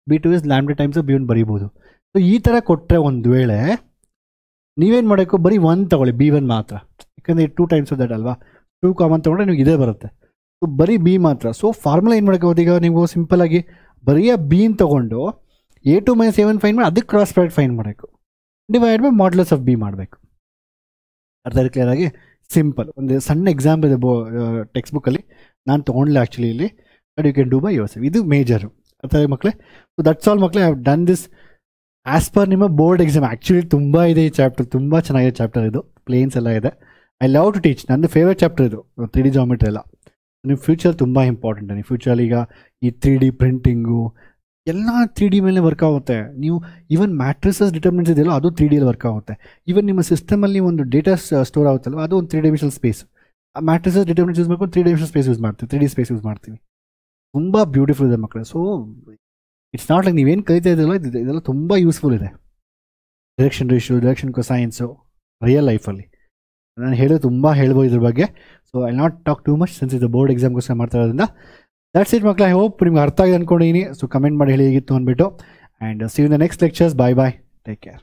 b2 is lambda times of b1 ಬರೀಬೋದು. So ಈ ಥರ ಕೊಟ್ಟರೆ ಒಂದು ವೇಳೆ ನೀವೇನು ಮಾಡೋಕ್ಕೋ, ಬರೀ 1 ತೊಗೊಳ್ಳಿ, b1 ಮಾತ್ರ, ಯಾಕಂದರೆ 2 times of that ಅಲ್ವಾ, 2 ಕಾಮನ್ ತೊಗೊಂಡ್ರೆ ನಿಮ್ಗೆ ಇದೇ ಬರುತ್ತೆ. ಸೊ ಬರೀ b ಮಾತ್ರ. ಸೊ ಫಾರ್ಮುಲಾ ಏನು ಮಾಡೋಕ್ಕೆ ಈಗ ನೀವು ಸಿಂಪಲಾಗಿ ಬರೀ b ತೊಗೊಂಡು a2 minus a1 ಫೈನ್ ಮಾಡಿ, ಅದಕ್ಕೆ ಕ್ರಾಸ್ ಪ್ರಾಡಕ್ಟ್ ಫೈನ್ ಮಾಡಬೇಕು, divide by modulus of b ಮಾಡಬೇಕು. ಅರ್ಥ ಕ್ಲಿಯರ್ ಆಗಿ ಸಿಂಪಲ್. ಒಂದು ಸಣ್ಣ ಎಕ್ಸಾಂಪಲ್ ಇದೆ ಟೆಕ್ಸ್ಟ್ ಬುಕ್ಕಲ್ಲಿ, ನಾನು ತೊಗೊಂಡಿಲ್ಲ ಆ್ಯಕ್ಚುಲಿ ಇಲ್ಲಿ, but you can do by yourself. ಇದು ಮೇಜರು. ಅರ್ಥ ಆಗಿ ಮಕ್ಕಳೇ? ಸೊ ದಟ್ಸ್ ಆಲ್ ಮಕ್ಕಳೇ. I have done this as per ನಿಮ್ಮ ಬೋರ್ಡ್ ಎಕ್ಸಾಮ್. ಆ್ಯಕ್ಚುಲಿ ತುಂಬ ಇದೆ ಈ ಚಾಪ್ಟರ್, ತುಂಬ ಚೆನ್ನಾಗಿದೆ ಚಾಪ್ಟರ್ ಇದು, ಪ್ಲೇನ್ಸ್ ಎಲ್ಲ ಇದೆ. I love to teach. ನಂದು ಫೇವ್ರೇಟ್ ಚಾಪ್ಟರ್ ಇದು 3D ಜಾಮೆಟ್ರಿ ಎಲ್ಲ. ನಿಮ್ಮ ಫ್ಯೂಚರ್ ತುಂಬ ಇಂಪಾರ್ಟೆಂಟ್. ನಿಮ್ಮ ಫ್ಯೂಚರಲ್ಲಿ ಈಗ ಈ 3D ಪ್ರಿಂಟಿಂಗು ಎಲ್ಲ 3D ಮೇಲೆ ವರ್ಕ್ ಆಗುತ್ತೆ. ನೀವು ಈವನ್ ಮ್ಯಾಟ್ರಿಸಸ್ ಡಿಟರ್ಮಿನೆಂಟ್ಸ್ ಇದೆಯಲ್ಲ, ಅದು 3Dಯಲ್ಲಿ ವರ್ಕ್ ಆಗುತ್ತೆ. ಈವನ್ ನಿಮ್ಮ ಸಿಸ್ಟಮಲ್ಲಿ ಒಂದು ಡೇಟಾ ಸ್ಟೋರ್ ಆಗುತ್ತಲ್ಲ, ಅದು ಒಂದು 3 dimensional ಸ್ಪೇಸ್. ಆ ಮ್ಯಾಟ್ರಿಸಸ್ ಡಿಟರ್ಮಿನೆಂಟ್ಸ್ ಯೂಸ್ ಮಾಡ್ಕೊಂಡು 3 dimensional ಸ್ಪೇಸ್ ಯೂಸ್ ಮಾಡ್ತೀವಿ, 3D ಸ್ಪೇಸ್ ಯೂಸ್ ಮಾಡ್ತೀವಿ. ತುಂಬ ಬ್ಯೂಟಿಫುಲ್ ಇದೆ ಮಕ್ಕಳೇ. ಸೊ ಇಟ್ಸ್ ನಾಟ್ ಲೈಕ್ ನೀವೇನು ಕಲಿತಾ ಇದೆಯಲ್ಲ, ಇದೆಲ್ಲ ತುಂಬ ಯೂಸ್ಫುಲ್ ಇದೆ. ಡೈರೆಕ್ಷನ್ ರೇಷಿಯೋ, ಡೈರೆಕ್ಷನ್ ಕೊಸೈನ್ಸು ರಿಯಲ್ ಲೈಫಲ್ಲಿ ನಾನು ಹೇಳೋದು ತುಂಬ ಹೇಳ್ಬೋದು ಇದ್ರ ಬಗ್ಗೆ. So I not talk too much since ಇದು ಬೋರ್ಡ್ ಎಕ್ಸಾಮ್ಗೋಸ್ಕರ ಮಾಡ್ತಾ ಇರೋದ್ರಿಂದ. ದಟ್ಸ್ ಇಟ್ ಮಕ್ಕಳ. ಐ ಹೋಪ್ ನಿಮ್ಗೆ ಅರ್ಥ ಆಗಿದೆ ಅಂದ್ಕೊಂಡಿದ್ದೀನಿ. ಸೊ ಕಮೆಂಟ್ ಮಾಡಿ ಹೇಳಿ ಹೇಗಿತ್ತು ಅಂದ್ಬಿಟ್ಟು. And see you in the next lectures. Bye bye, take care.